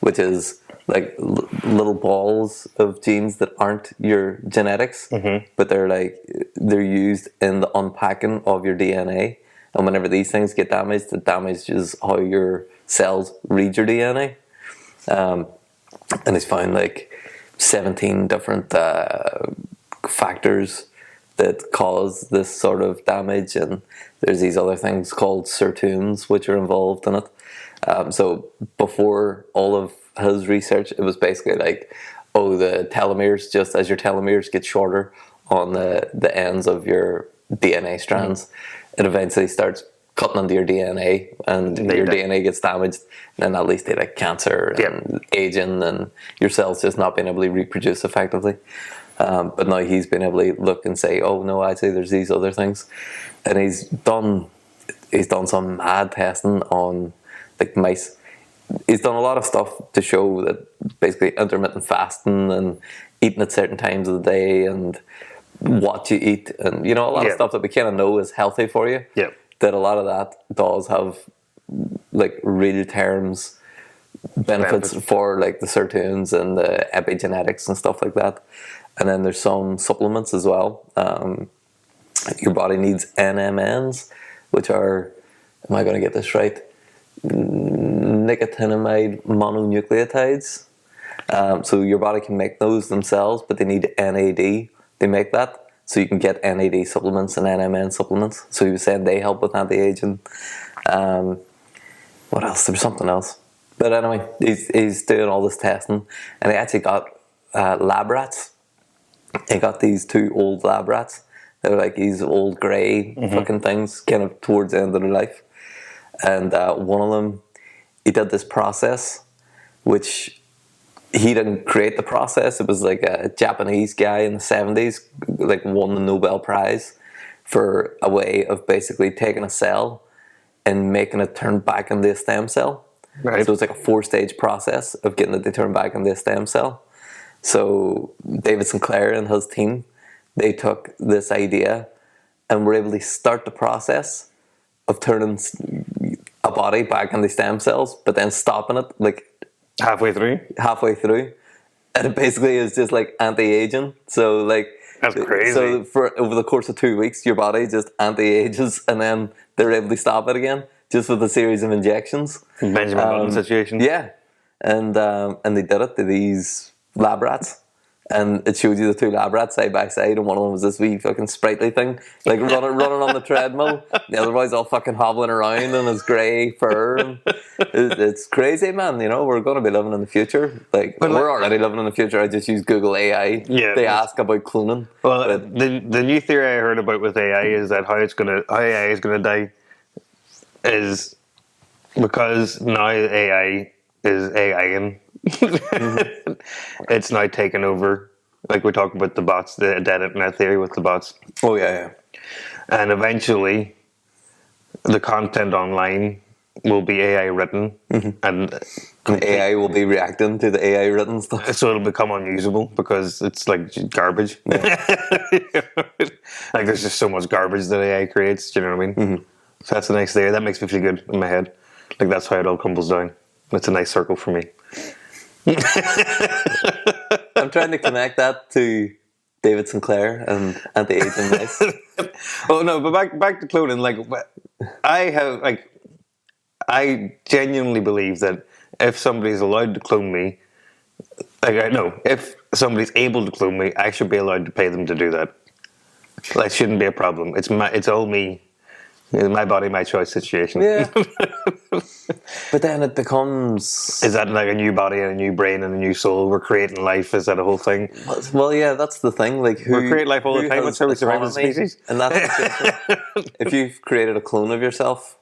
which is like little balls of genes that aren't your genetics, but they're used in the unpacking of your DNA. And whenever these things get damaged, it damages how your cells read your DNA. And he's found like 17 different factors that cause this sort of damage. And there's these other things called sirtuins, which are involved in it. So before all of his research, it was basically like, the telomeres, just as your telomeres get shorter on the ends of your DNA strands, it eventually starts cutting into your DNA, and your DNA gets damaged, and then that leads to like cancer and aging, and your cells just not being able to reproduce effectively. But now he's been able to look and say, oh no, I'd say there's these other things, and he's done some mad testing on like mice. He's done a lot of stuff to show that basically intermittent fasting and eating at certain times of the day and what you eat, and a lot of stuff that we kind of know is healthy for you. Yeah. That a lot of that does have like real terms benefits for like the sirtuins and the epigenetics and stuff like that. And then there's some supplements as well. Your body needs NMNs, which are, am I going to get this right? Nicotinamide mononucleotides. So your body can make those themselves, but they need NAD. They make that. So you can get NAD supplements and NMN supplements. So he was saying they help with anti-aging. What else? There's something else. But anyway, he's doing all this testing. And he actually got lab rats. He got these 2 old lab rats. They were like these old grey fucking things, kind of towards the end of their life. And one of them, he did this process, which he didn't create the process. It was like a Japanese guy in the 70s, like won the Nobel Prize for a way of basically taking a cell and making it turn back into a stem cell. Right. So it's like a 4-stage process of getting it to turn back into a stem cell. So David Sinclair and his team, they took this idea and were able to start the process of turning a body back into stem cells, but then stopping it like halfway through, and it basically is just like anti-aging. So like, that's crazy. So for over the course of 2 weeks, your body just anti-ages, and then they're able to stop it again just with a series of injections. Benjamin Button situation. Yeah, and they did it to these lab rats, and it showed you the two lab rats side by side, and one of them was this wee fucking sprightly thing, like running on the treadmill. The other boy's all fucking hobbling around in his grey fur. And it's crazy, man. You know, we're going to be living in the future. Like, we're already living in the future. I just use Google AI. Yeah, they ask about cloning. Well, the new theory I heard about with AI is that how AI is gonna die is because now AI is AIing. It's now taken over. Like we talked about the bots, the dead internet theory with the bots. Oh yeah. And eventually, the content online will be AI written, and AI will be reacting to the AI written stuff. So it'll become unusable because it's like garbage. Yeah. Like there's just so much garbage that AI creates. Do you know what I mean? Mm-hmm. So that's a nice theory. That makes me feel good in my head. Like that's how it all crumbles down. It's a nice circle for me. I'm trying to connect that to David Sinclair and anti-aging mice. Oh no, but back to cloning. Like I genuinely believe that if somebody's allowed to clone me, if somebody's able to clone me, I should be allowed to pay them to do that. That shouldn't be a problem. It's all me. My body, my choice situation. Yeah. But then it becomes... Is that like a new body and a new brain and a new soul? We're creating life. Is that a whole thing? Well, yeah, that's the thing. Like, we're creating life all the time. That's how we survive as a species. And that's if you've created a clone of yourself,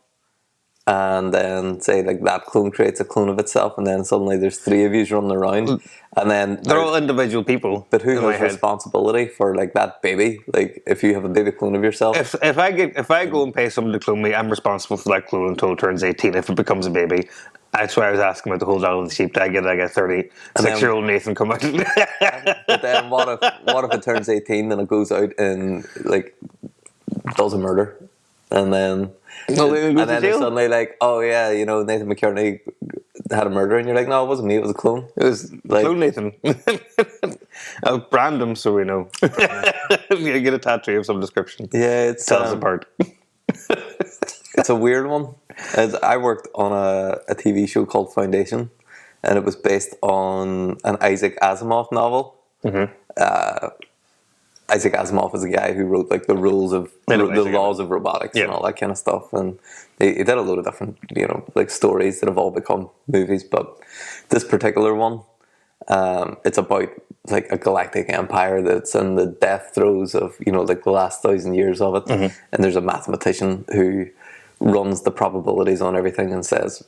and then say like that clone creates a clone of itself, and then suddenly there's three of you running around, and then they're all individual people. But who has responsibility for like that baby? Like if you have a baby clone of yourself, if I go and pay someone to clone me, I'm responsible for that clone until it turns 18. If it becomes a baby, that's why I was asking about the whole Dollar of the Sheep. I get 36-year-old Nathan come out. But then what if it turns 18 and it goes out and like does a murder, and then. And then they're suddenly like, oh yeah, you know, Nathan McKerney had a murder, and you're like, no, it wasn't me, it was a clone. It was like, clone Nathan. I'll brand him so we know. You get a tattoo of some description. Yeah, it's tell us apart. It's a weird one. I worked on a TV show called Foundation, and it was based on an Isaac Asimov novel. Mm-hmm. Isaac Asimov is a guy who wrote like the rules of the laws of robotics and all that kind of stuff, and he did a load of different, you know, like stories that have all become movies. But this particular one, it's about like a galactic empire that's in the death throes of, you know, like the last 1,000 years of it, and there's a mathematician who runs the probabilities on everything and says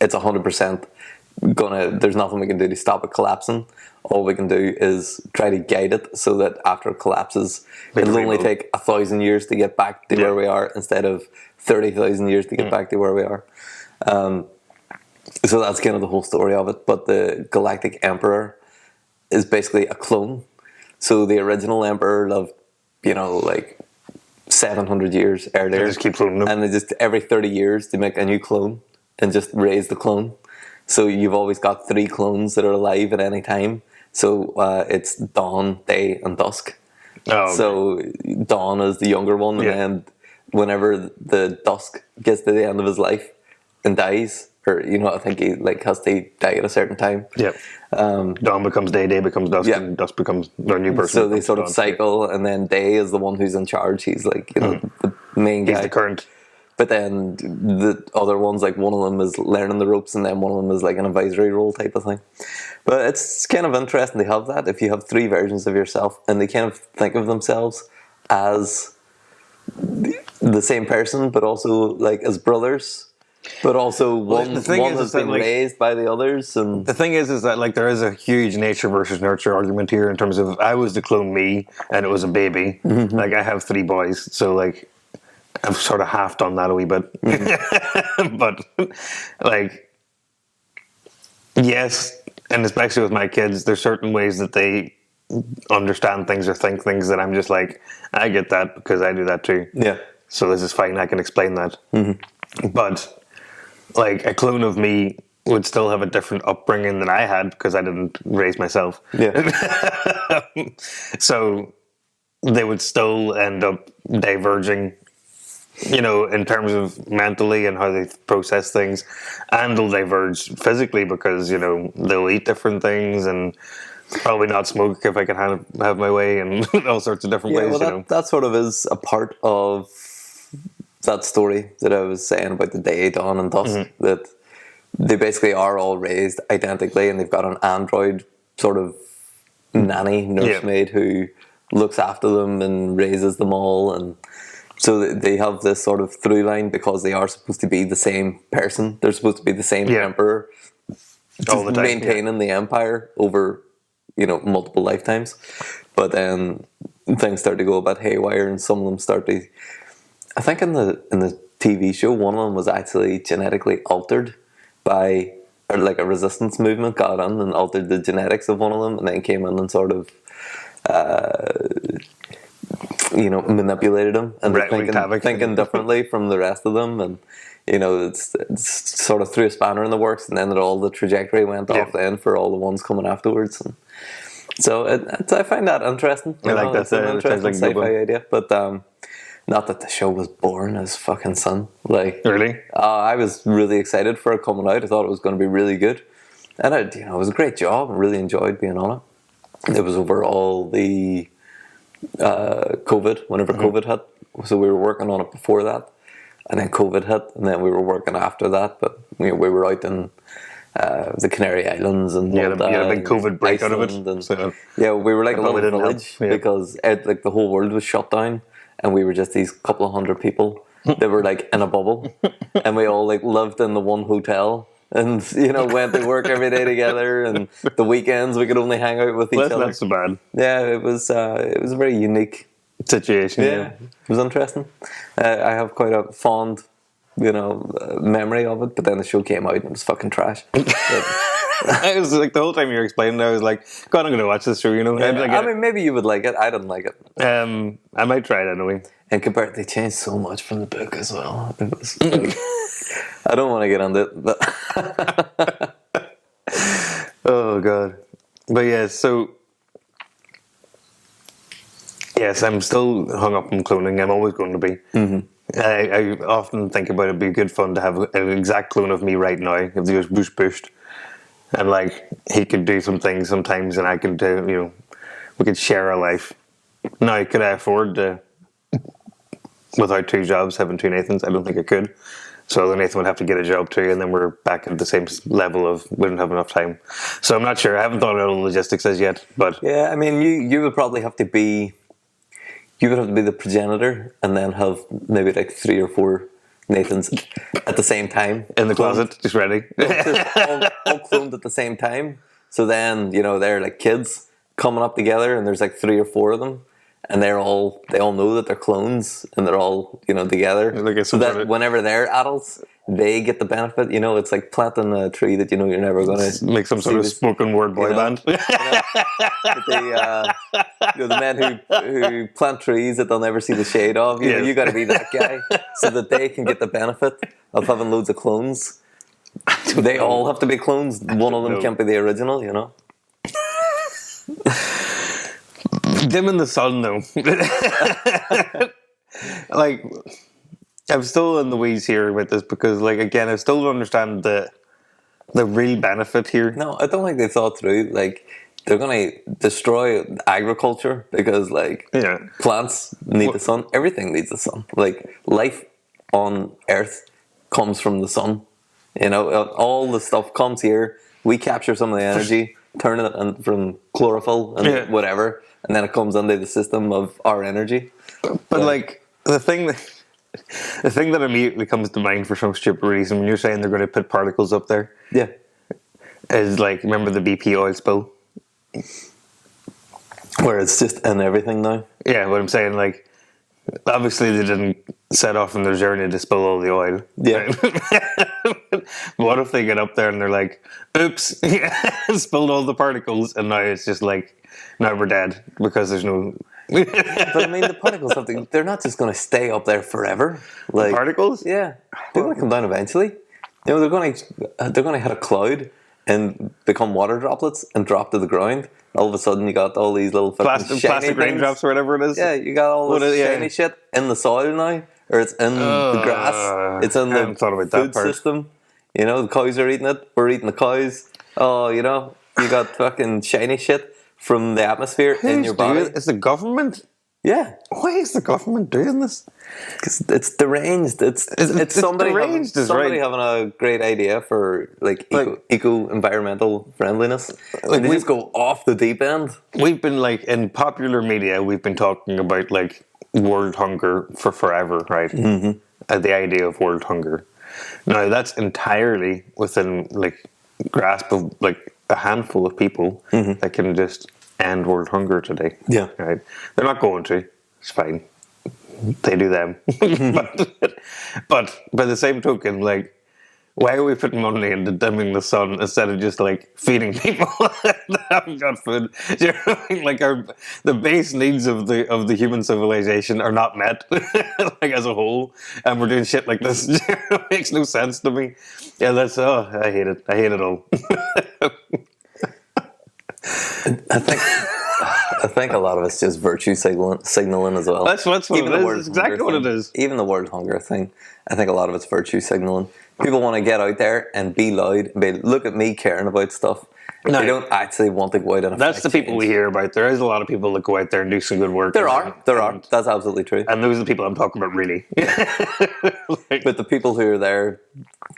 it's 100% there's nothing we can do to stop it collapsing. All we can do is try to guide it so that after it collapses, it'll only take 1,000 years to get back to where we are instead of 30,000 years to get back to where we are. So that's kind of the whole story of it. But the Galactic Emperor is basically a clone. So the original Emperor lived, you know, like 700 years earlier. They just keep cloning them. And they just every 30 years they make a new clone and just raise the clone. So you've always got 3 clones that are alive at any time. So it's dawn, day, and dusk. Oh, okay. So dawn is the younger one, and whenever the dusk gets to the end of his life and dies, or you know, I think he like has to die at a certain time. Yep. Dawn becomes day, day becomes dusk, and dusk becomes a new person. So they sort of cycle, and then day is the one who's in charge. He's like, you know, the main guy. He's the current. But then the other ones, like one of them is learning the ropes, and then one of them is like an advisory role type of thing. But it's kind of interesting to have that if you have 3 versions of yourself, and they kind of think of themselves as the same person, but also like as brothers. But also one has been raised by the others. And the thing is that like there is a huge nature versus nurture argument here in terms of I was the clone me, and it was a baby. Mm-hmm. Like I have 3 boys, so like. I've sort of half done that a wee bit. But, like, yes, and especially with my kids, there's certain ways that they understand things or think things that I'm just like, I get that because I do that too. Yeah. So this is fine, I can explain that. Mm-hmm. But, like, a clone of me would still have a different upbringing than I had because I didn't raise myself. Yeah. So they would still end up diverging, you know, in terms of mentally and how they process things, and they'll diverge physically because, you know, they'll eat different things and Probably not smoke if I can have my way in all sorts of different ways. Well, that sort of is a part of that story that I was saying about the day, dawn, and dusk. That they basically are all raised identically, and they've got an android sort of nanny, nursemaid who looks after them and raises them all, and so they have this sort of through line because they are supposed to be the same person. They're supposed to be the same emperor, all the time, maintaining the empire over multiple lifetimes. But then things start to go a bit haywire, and some of them start to. I think in the TV show, one of them was actually genetically altered by, or like a resistance movement got in and altered the genetics of one of them, and then came in and sort of, manipulated them and thinking differently from the rest of them, and it's sort of threw a spanner in the works, and then all the trajectory went off then for all the ones coming afterwards. And so I find that interesting. I like that. It's an interesting sci-fi idea, but not that the show was boring as fucking sun. Like, really, I was really excited for it coming out. I thought it was going to be really good, and it was a great job. I really enjoyed being on it. It was over all the COVID, whenever COVID hit. So we were working on it before that, and then COVID hit, and then we were working after that. But we were out in the Canary Islands and a big COVID break out of it. And, we were like a little village because like the whole world was shut down, and we were just these couple of hundred people that were like in a bubble, and we all like lived in the one hotel. And went to work every day together, and the weekends we could only hang out with each other. That's not so bad. Yeah, it was a very unique situation. Yeah, it was interesting. I have quite a fond, memory of it. But then the show came out and it was fucking trash. I was like, the whole time you were explaining, I was like, God, I'm going to watch this show. I mean, maybe you would like it. I didn't like it. I might try it anyway. And they changed so much from the book as well. It was. I don't want to get into it, but oh god. But yes, I'm still hung up on cloning. I'm always going to be. I often think about it'd be good fun to have an exact clone of me right now if they was pushed, and like he could do some things sometimes, and I could do. We could share a life. Now, could I afford to, without two jobs, having two Nathans? I don't think I could. So the Nathan would have to get a job too, and then we're back at the same level of we don't have enough time. So I'm not sure. I haven't thought about all the logistics as yet. But yeah, I mean, you would probably have to be. You would have to be the progenitor, and then have maybe like 3 or 4 Nathans at the same time in the closet, just ready, all cloned at the same time. So then they're like kids coming up together, and there's like 3 or 4 of them. And they all know that they're clones, and they're all together. Like so that whenever they're adults, they get the benefit. It's like planting a tree that you're never going to make some sort of spoken word boy band. The men who plant trees that they'll never see the shade of. You got to be that guy so that they can get the benefit of having loads of clones. They all have to be clones. One of them can't be the original. Dim in the sun, though. Like, I'm still in the weeds here with this because, like, again, I still don't understand the real benefit here. No, I don't think they thought through. Like, they're going to destroy agriculture because, like, plants need the sun. Everything needs the sun. Like, life on Earth comes from the sun. All the stuff comes here. We capture some of the energy, turn it in from chlorophyll and whatever. And then it comes under the system of our energy. But like the thing that immediately comes to mind for some stupid reason when you're saying they're going to put particles up there, is like, remember the BP oil spill, where it's just in everything now. Yeah, what I'm saying, like, obviously they didn't set off on their journey to spill all the oil. Yeah. What if they get up there and they're like, "Oops, spilled all the particles," and now it's just like. Now we're dead because there's no. But I mean, the particles they're not just going to stay up there forever. Like the particles, they're going to come down eventually. They're going to hit a cloud and become water droplets and drop to the ground. All of a sudden, you got all these little plastic raindrops or whatever it is. Yeah, you got all this shiny shit in the soil now, or it's in the grass. It's in the food system. The cows are eating it. We're eating the cows. Oh, you got fucking shiny shit. from the atmosphere in your body. It's the government. Yeah. Why is the government doing this? Because it's deranged. It's somebody deranged, somebody having a great idea for like eco environmental friendliness. Like they just go off the deep end. We've been like in popular media, we've been talking about like world hunger for forever, right? Mm-hmm. The idea of world hunger. Now that's entirely within like grasp of like a handful of people that can just end world hunger today. Yeah, right. They're not going to. It's fine. They do them. but by the same token, like, why are we putting money into dimming the sun instead of just like feeding people that haven't got food? Do you know what I mean? Like the base needs of the human civilization are not met, like as a whole, and we're doing shit like this. It makes no sense to me. Yeah, I hate it. I hate it all. I think a lot of it's just virtue signaling as well. That's what it is. That's exactly what it is. Even the world hunger thing, I think a lot of it's virtue signaling. People want to get out there and be loud and be, look at me caring about stuff. No, they don't actually want to go out and affect That's the people change. we hear about. There is a lot of people that go out there and do some good work. There are. That's absolutely true. And those are the people I'm talking about, really. But the people who are there,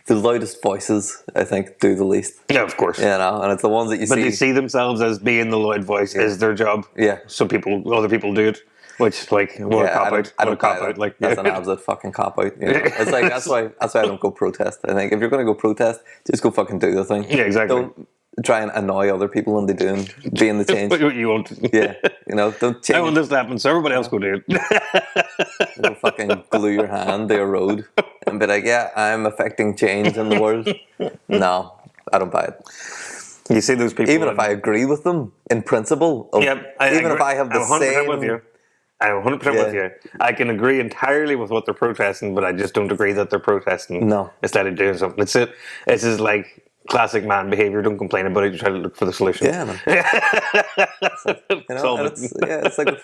the loudest voices, I think, do the least. Yeah, of course. You know, and it's the ones that you see. But they see themselves as being the loud voice is their job. Yeah. So other people do it. Which, like, what a cop out. I don't cop out. Like, that's an absolute fucking cop out. You know? It's like that's why I don't go protest. I think if you're going to go protest, just go fucking do the thing. Yeah, exactly. Don't try and annoy other people when they're being the change. What you want. Yeah, you know, don't change. I want this to happen, so everybody else go do it. Don't fucking glue your hand to a road and be like, yeah, I'm affecting change in the world. No, I don't buy it. You see those people. Even if I agree with them in principle. If I have the I'm 100% same. with you. I'm 100% with you. I can agree entirely with what they're protesting, but I just don't agree that they're protesting. No. Instead of doing something. It's just like classic man behavior. Don't complain about it. You try to look for the solution. Yeah, man. It's like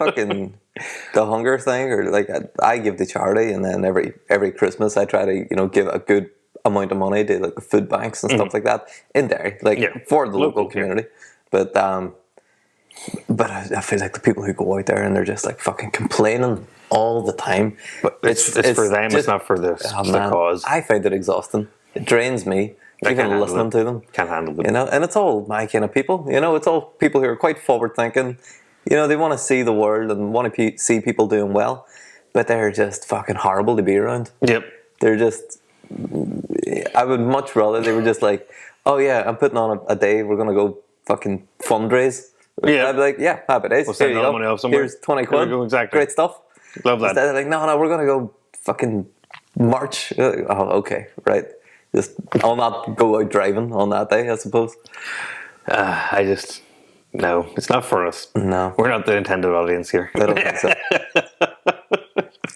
the hunger thing, or like I give to charity, and then every Christmas I try to give a good amount of money to like the food banks and stuff like that in Derry, for the local community. Yeah. But I feel like the people who go out there and they're just like fucking complaining all the time. But it's for them, it's not for the cause. I find it exhausting. It drains me. Even listening to them. Can't handle it. And it's all my kind of people. It's all people who are quite forward thinking. They want to see the world and want to see people doing well. But they're just fucking horrible to be around. Yep. They're just... I would much rather they were just like, oh yeah, I'm putting on a day, we're going to go fucking fundraise. Yeah. I'd be like, yeah, happy days. We'll send Here you money off somewhere. Here's 20 quid. Exactly. Great stuff. Love that. Instead of like, no, we're going to go fucking march. Oh, okay, right. I'll not go out driving on that day, I suppose. No, it's not for us. No. We're not the intended audience here. I don't think so.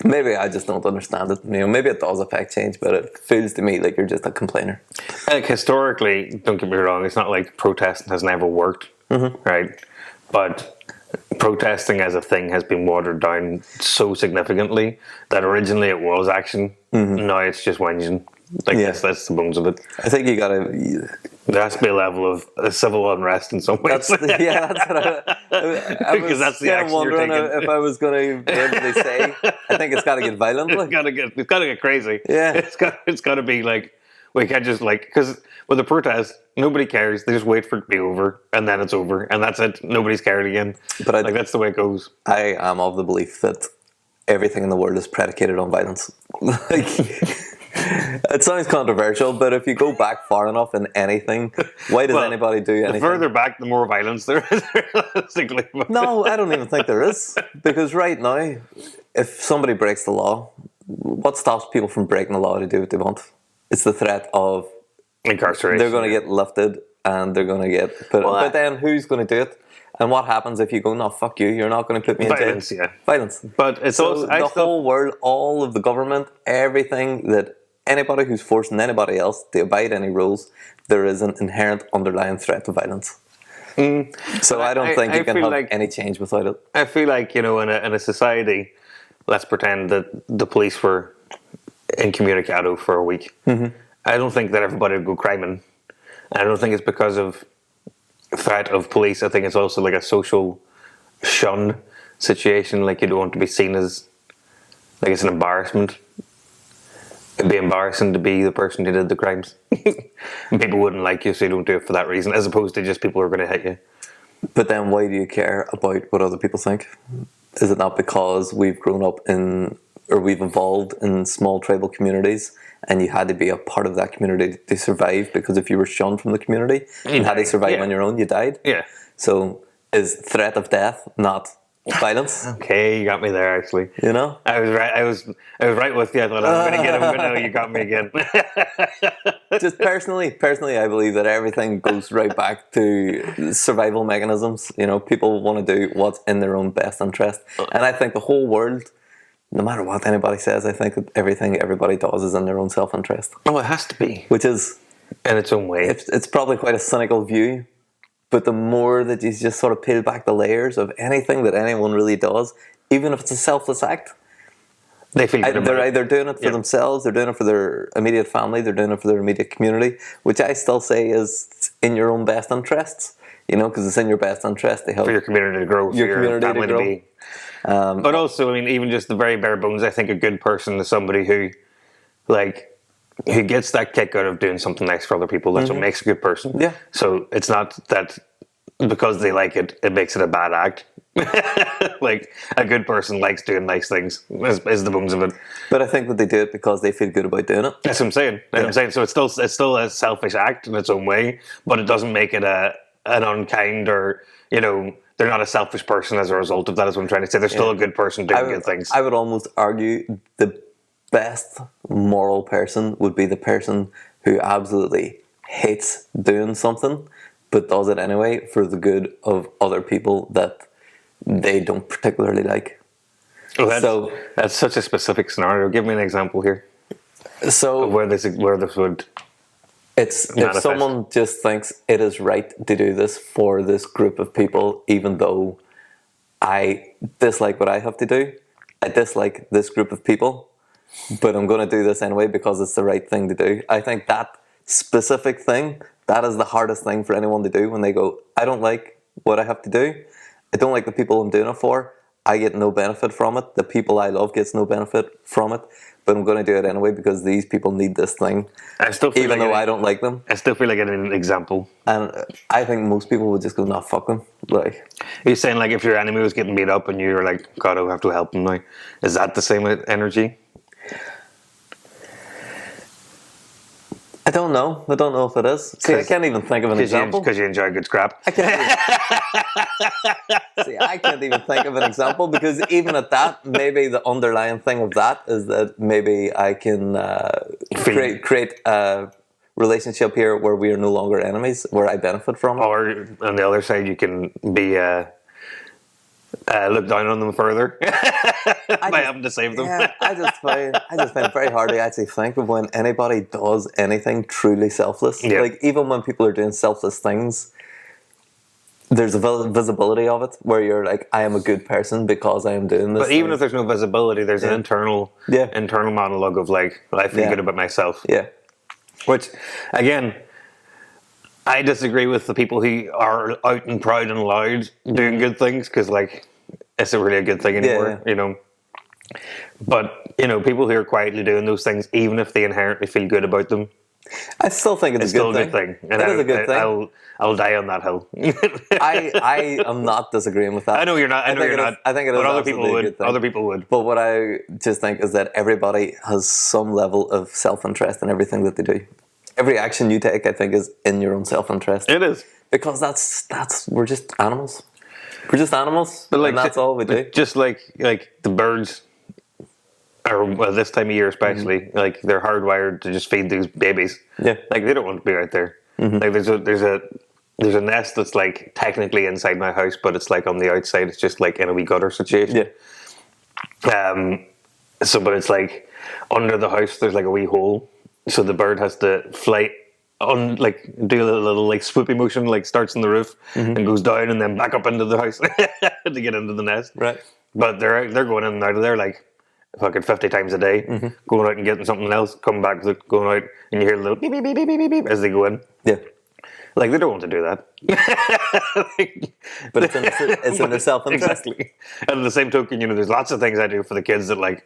Maybe I just don't understand it. Maybe it does affect change, but it feels to me like you're just a complainer. Like historically, don't get me wrong, it's not like protesting has never worked, right? But protesting as a thing has been watered down so significantly that originally it was action. Now it's just whinging. That's the bones of it. I think you gotta. There has to be a level of civil unrest in some ways. That's what I because that's the action wondering you're taking. If I was going to be able to say, I think it's got to get violent. It's got to get crazy. Yeah, it's got to be like we can't just because with a protest, nobody cares. They just wait for it to be over, and then it's over, and that's it. Nobody's cared again. But that's the way it goes. I am of the belief that everything in the world is predicated on violence. It sounds controversial, but if you go back far enough in anything, why does anybody do anything? The further back, the more violence there is, realistically. No, I don't even think there is. Because right now, if somebody breaks the law, what stops people from breaking the law to do what they want? It's the threat of incarceration. They're going to get lifted and they're going to get put. But then who's going to do it? And what happens if you go, no, fuck you, you're not going to put me in violence, jail? Yeah. Violence. But it's also the whole world, all of the government, everything that anybody who's forcing anybody else to abide any rules, there is an inherent underlying threat to violence. So I don't think you can have any change without it. I feel like, in a society, let's pretend that the police were incommunicado for a week. I don't think that everybody would go criming. I don't think it's because of threat of police, I think it's also like a social shun situation. Like you don't want to be seen as like it's an embarrassment. It'd be embarrassing to be the person who did the crimes. And people wouldn't like you, so you don't do it for that reason, as opposed to just people who are going to hit you. But then why do you care about what other people think? Is it not because we've grown up in, or we've evolved in small tribal communities, and you had to be a part of that community to survive? Because if you were shunned from the community and had to survive on your own, you died. Yeah. So is threat of death not violence? Okay, you got me there. Actually, You know, I was right. I was right with you. I thought I'm going to get him, but no, you got me again. just personally, I believe that everything goes right back to survival mechanisms. You know, people want to do what's in their own best interest, and I think the whole world, no matter what anybody says, I think that everything everybody does is in their own self-interest. Oh, it has to be, Which is, in its own way. it's probably quite a cynical view, but the more that you just sort of peel back the layers of anything that anyone really does, even if it's a selfless act, They feel good about they're it. either doing it for themselves, they're doing it for their immediate family, they're doing it for their immediate community, which I still say is in your own best interests, you know, because it's in your best interest to help for your community to grow, for your your community to family to grow. be. But also, I mean, even just the very bare bones, I think a good person is somebody who, like, who gets that kick out of doing something nice for other people. That's what makes a good person. Yeah. So it's not that because they like it, it makes it a bad act. Like, a good person likes doing nice things, is the bones of it. But I think that they do it because they feel good about doing it. That's what I'm saying. That's what I'm saying. So it's still a selfish act in its own way, but it doesn't make it an unkind or, you know, they're not a selfish person as a result of that, is what I'm trying to say. They're still a good person doing good things. I would almost argue the best moral person would be the person who absolutely hates doing something but does it anyway for the good of other people that they don't particularly like. Oh, that's such a specific scenario. Give me an example here So of where this would. it's if manifest. someone just thinks it is right to do this for this group of people, even though I dislike what I have to do, I dislike this group of people, but I'm going to do this anyway because it's the right thing to do. I think that specific thing, that is the hardest thing for anyone to do when they go, I don't like what I have to do. I don't like the people I'm doing it for. I get no benefit from it. The people I love gets no benefit from it. But I'm going to do it anyway because these people need this thing, I still feel even like though I don't like them. I still feel like an example. And I think most people would just go, nah, fuck them. Like, He's saying, like, if your enemy was getting beat up and you're like, God, I have to help him now. Is that the same energy? I don't know. I don't know if it is. See, I can't even think of an example. Because you enjoy good scrap. I can't even think of an example because even at that, maybe the underlying thing of that is that maybe I can create a relationship here where we are no longer enemies, where I benefit from it. Or on the other side, you can be look down on them further by having to save them. Yeah, I just find it very hard to actually think of when anybody does anything truly selfless. Yeah. Like, even when people are doing selfless things, there's a visibility of it where you're like, I am a good person because I am doing this. But even if there's no visibility, there's an internal monologue of like, I feel good about myself. Yeah. Which, again, I disagree with the people who are out and proud and loud doing good things, because like it's not really a good thing anymore, you know. But you know, people who are quietly doing those things, even if they inherently feel good about them, I still think it's still a good thing. And it is a good thing. I'll die on that hill. I am not disagreeing with that. I know you're not. I know you're not. I think it is. But other people absolutely a would. good thing. Other people would. But what I just think is that everybody has some level of self-interest in everything that they do. Every action you take, I think, is in your own self-interest. It is. Because that's we're just animals. We're just animals, But like, and that's all we do. Just like the birds, or well, this time of year especially, like they're hardwired to just feed these babies. Yeah. Like they don't want to be out there. Like there's a nest that's like technically inside my house, but it's like on the outside. It's just like in a wee gutter situation. Yeah. But it's like under the house. There's like a wee hole, so the bird has to fly on, like do a little like swoopy motion, like starts on the roof and goes down and then back up into the house to get into the nest. Right. But they're going in and out of there like fucking 50 times a day, going out and getting something else, coming back, going out, and you hear a little beep beep beep beep beep beep as they go in. Yeah. Like, they don't want to do that. But it's in their self-interest. Exactly. And at the same token, you know, there's lots of things I do for the kids that, like,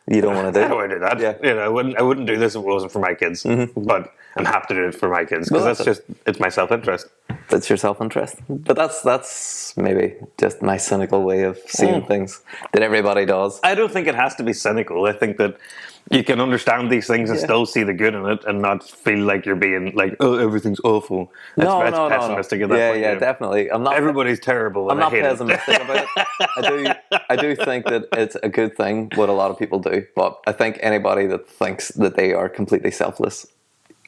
You don't want to do. I don't want to do that. Yeah. You know, I wouldn't do this if it wasn't for my kids. But I'm happy to do it for my kids because it's my self-interest. That's your self-interest. But that's maybe just my cynical way of seeing things that everybody does. I don't think it has to be cynical. I think that you can understand these things and still see the good in it and not feel like you're being like, oh, everything's awful. That's pessimistic at that point. Yeah, definitely. I'm not. Everybody's terrible. I'm and I not hate pessimistic about it. I do think that it's a good thing what a lot of people do, but I think anybody that thinks that they are completely selfless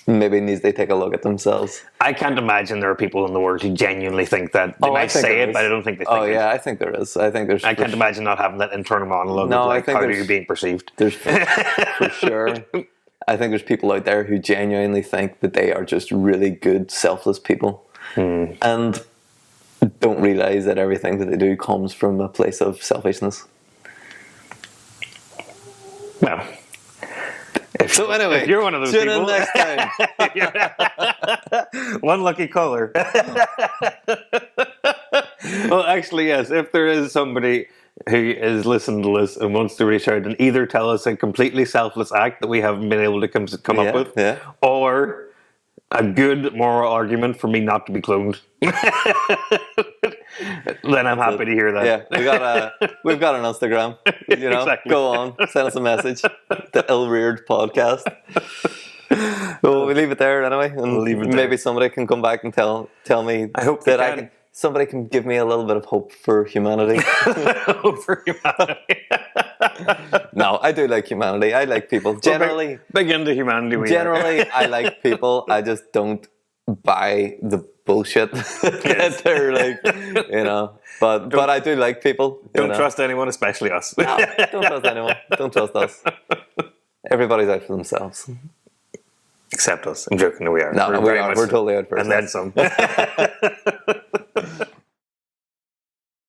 maybe needs to take a look at themselves. I can't imagine there are people in the world who genuinely think that. They might say it, but I don't think they think it. I think there is. I can't imagine not having that internal monologue of like, how are you being perceived? There's for sure. I think there's people out there who genuinely think that they are just really good, selfless people. And don't realise that everything that they do comes from a place of selfishness. Well, so anyway, if you're one of those people. Tune in next time. One lucky caller. Well, actually, yes. If there is somebody who is listening to this and wants to reach out and either tell us a completely selfless act that we haven't been able to come up with, or a good moral argument for me not to be cloned, then I'm happy to hear that. Yeah, we've got an Instagram. You know, exactly. Go on, send us a message. The Ill-Reared Podcast. Well, we leave it there anyway, and we'll leave it there. Maybe somebody can come back and tell me. I hope that somebody can give me a little bit of hope for humanity. Hope for humanity. No, I do like humanity. I like people. Generally, big into humanity. Generally, I like people. I just don't buy the bullshit that they're like, you know. But I do like people. Don't trust anyone, especially us. No, don't trust anyone. Don't trust us. Everybody's out for themselves. Except us. I'm joking. No, we are. No, we are. We're totally out for ourselves. And then some.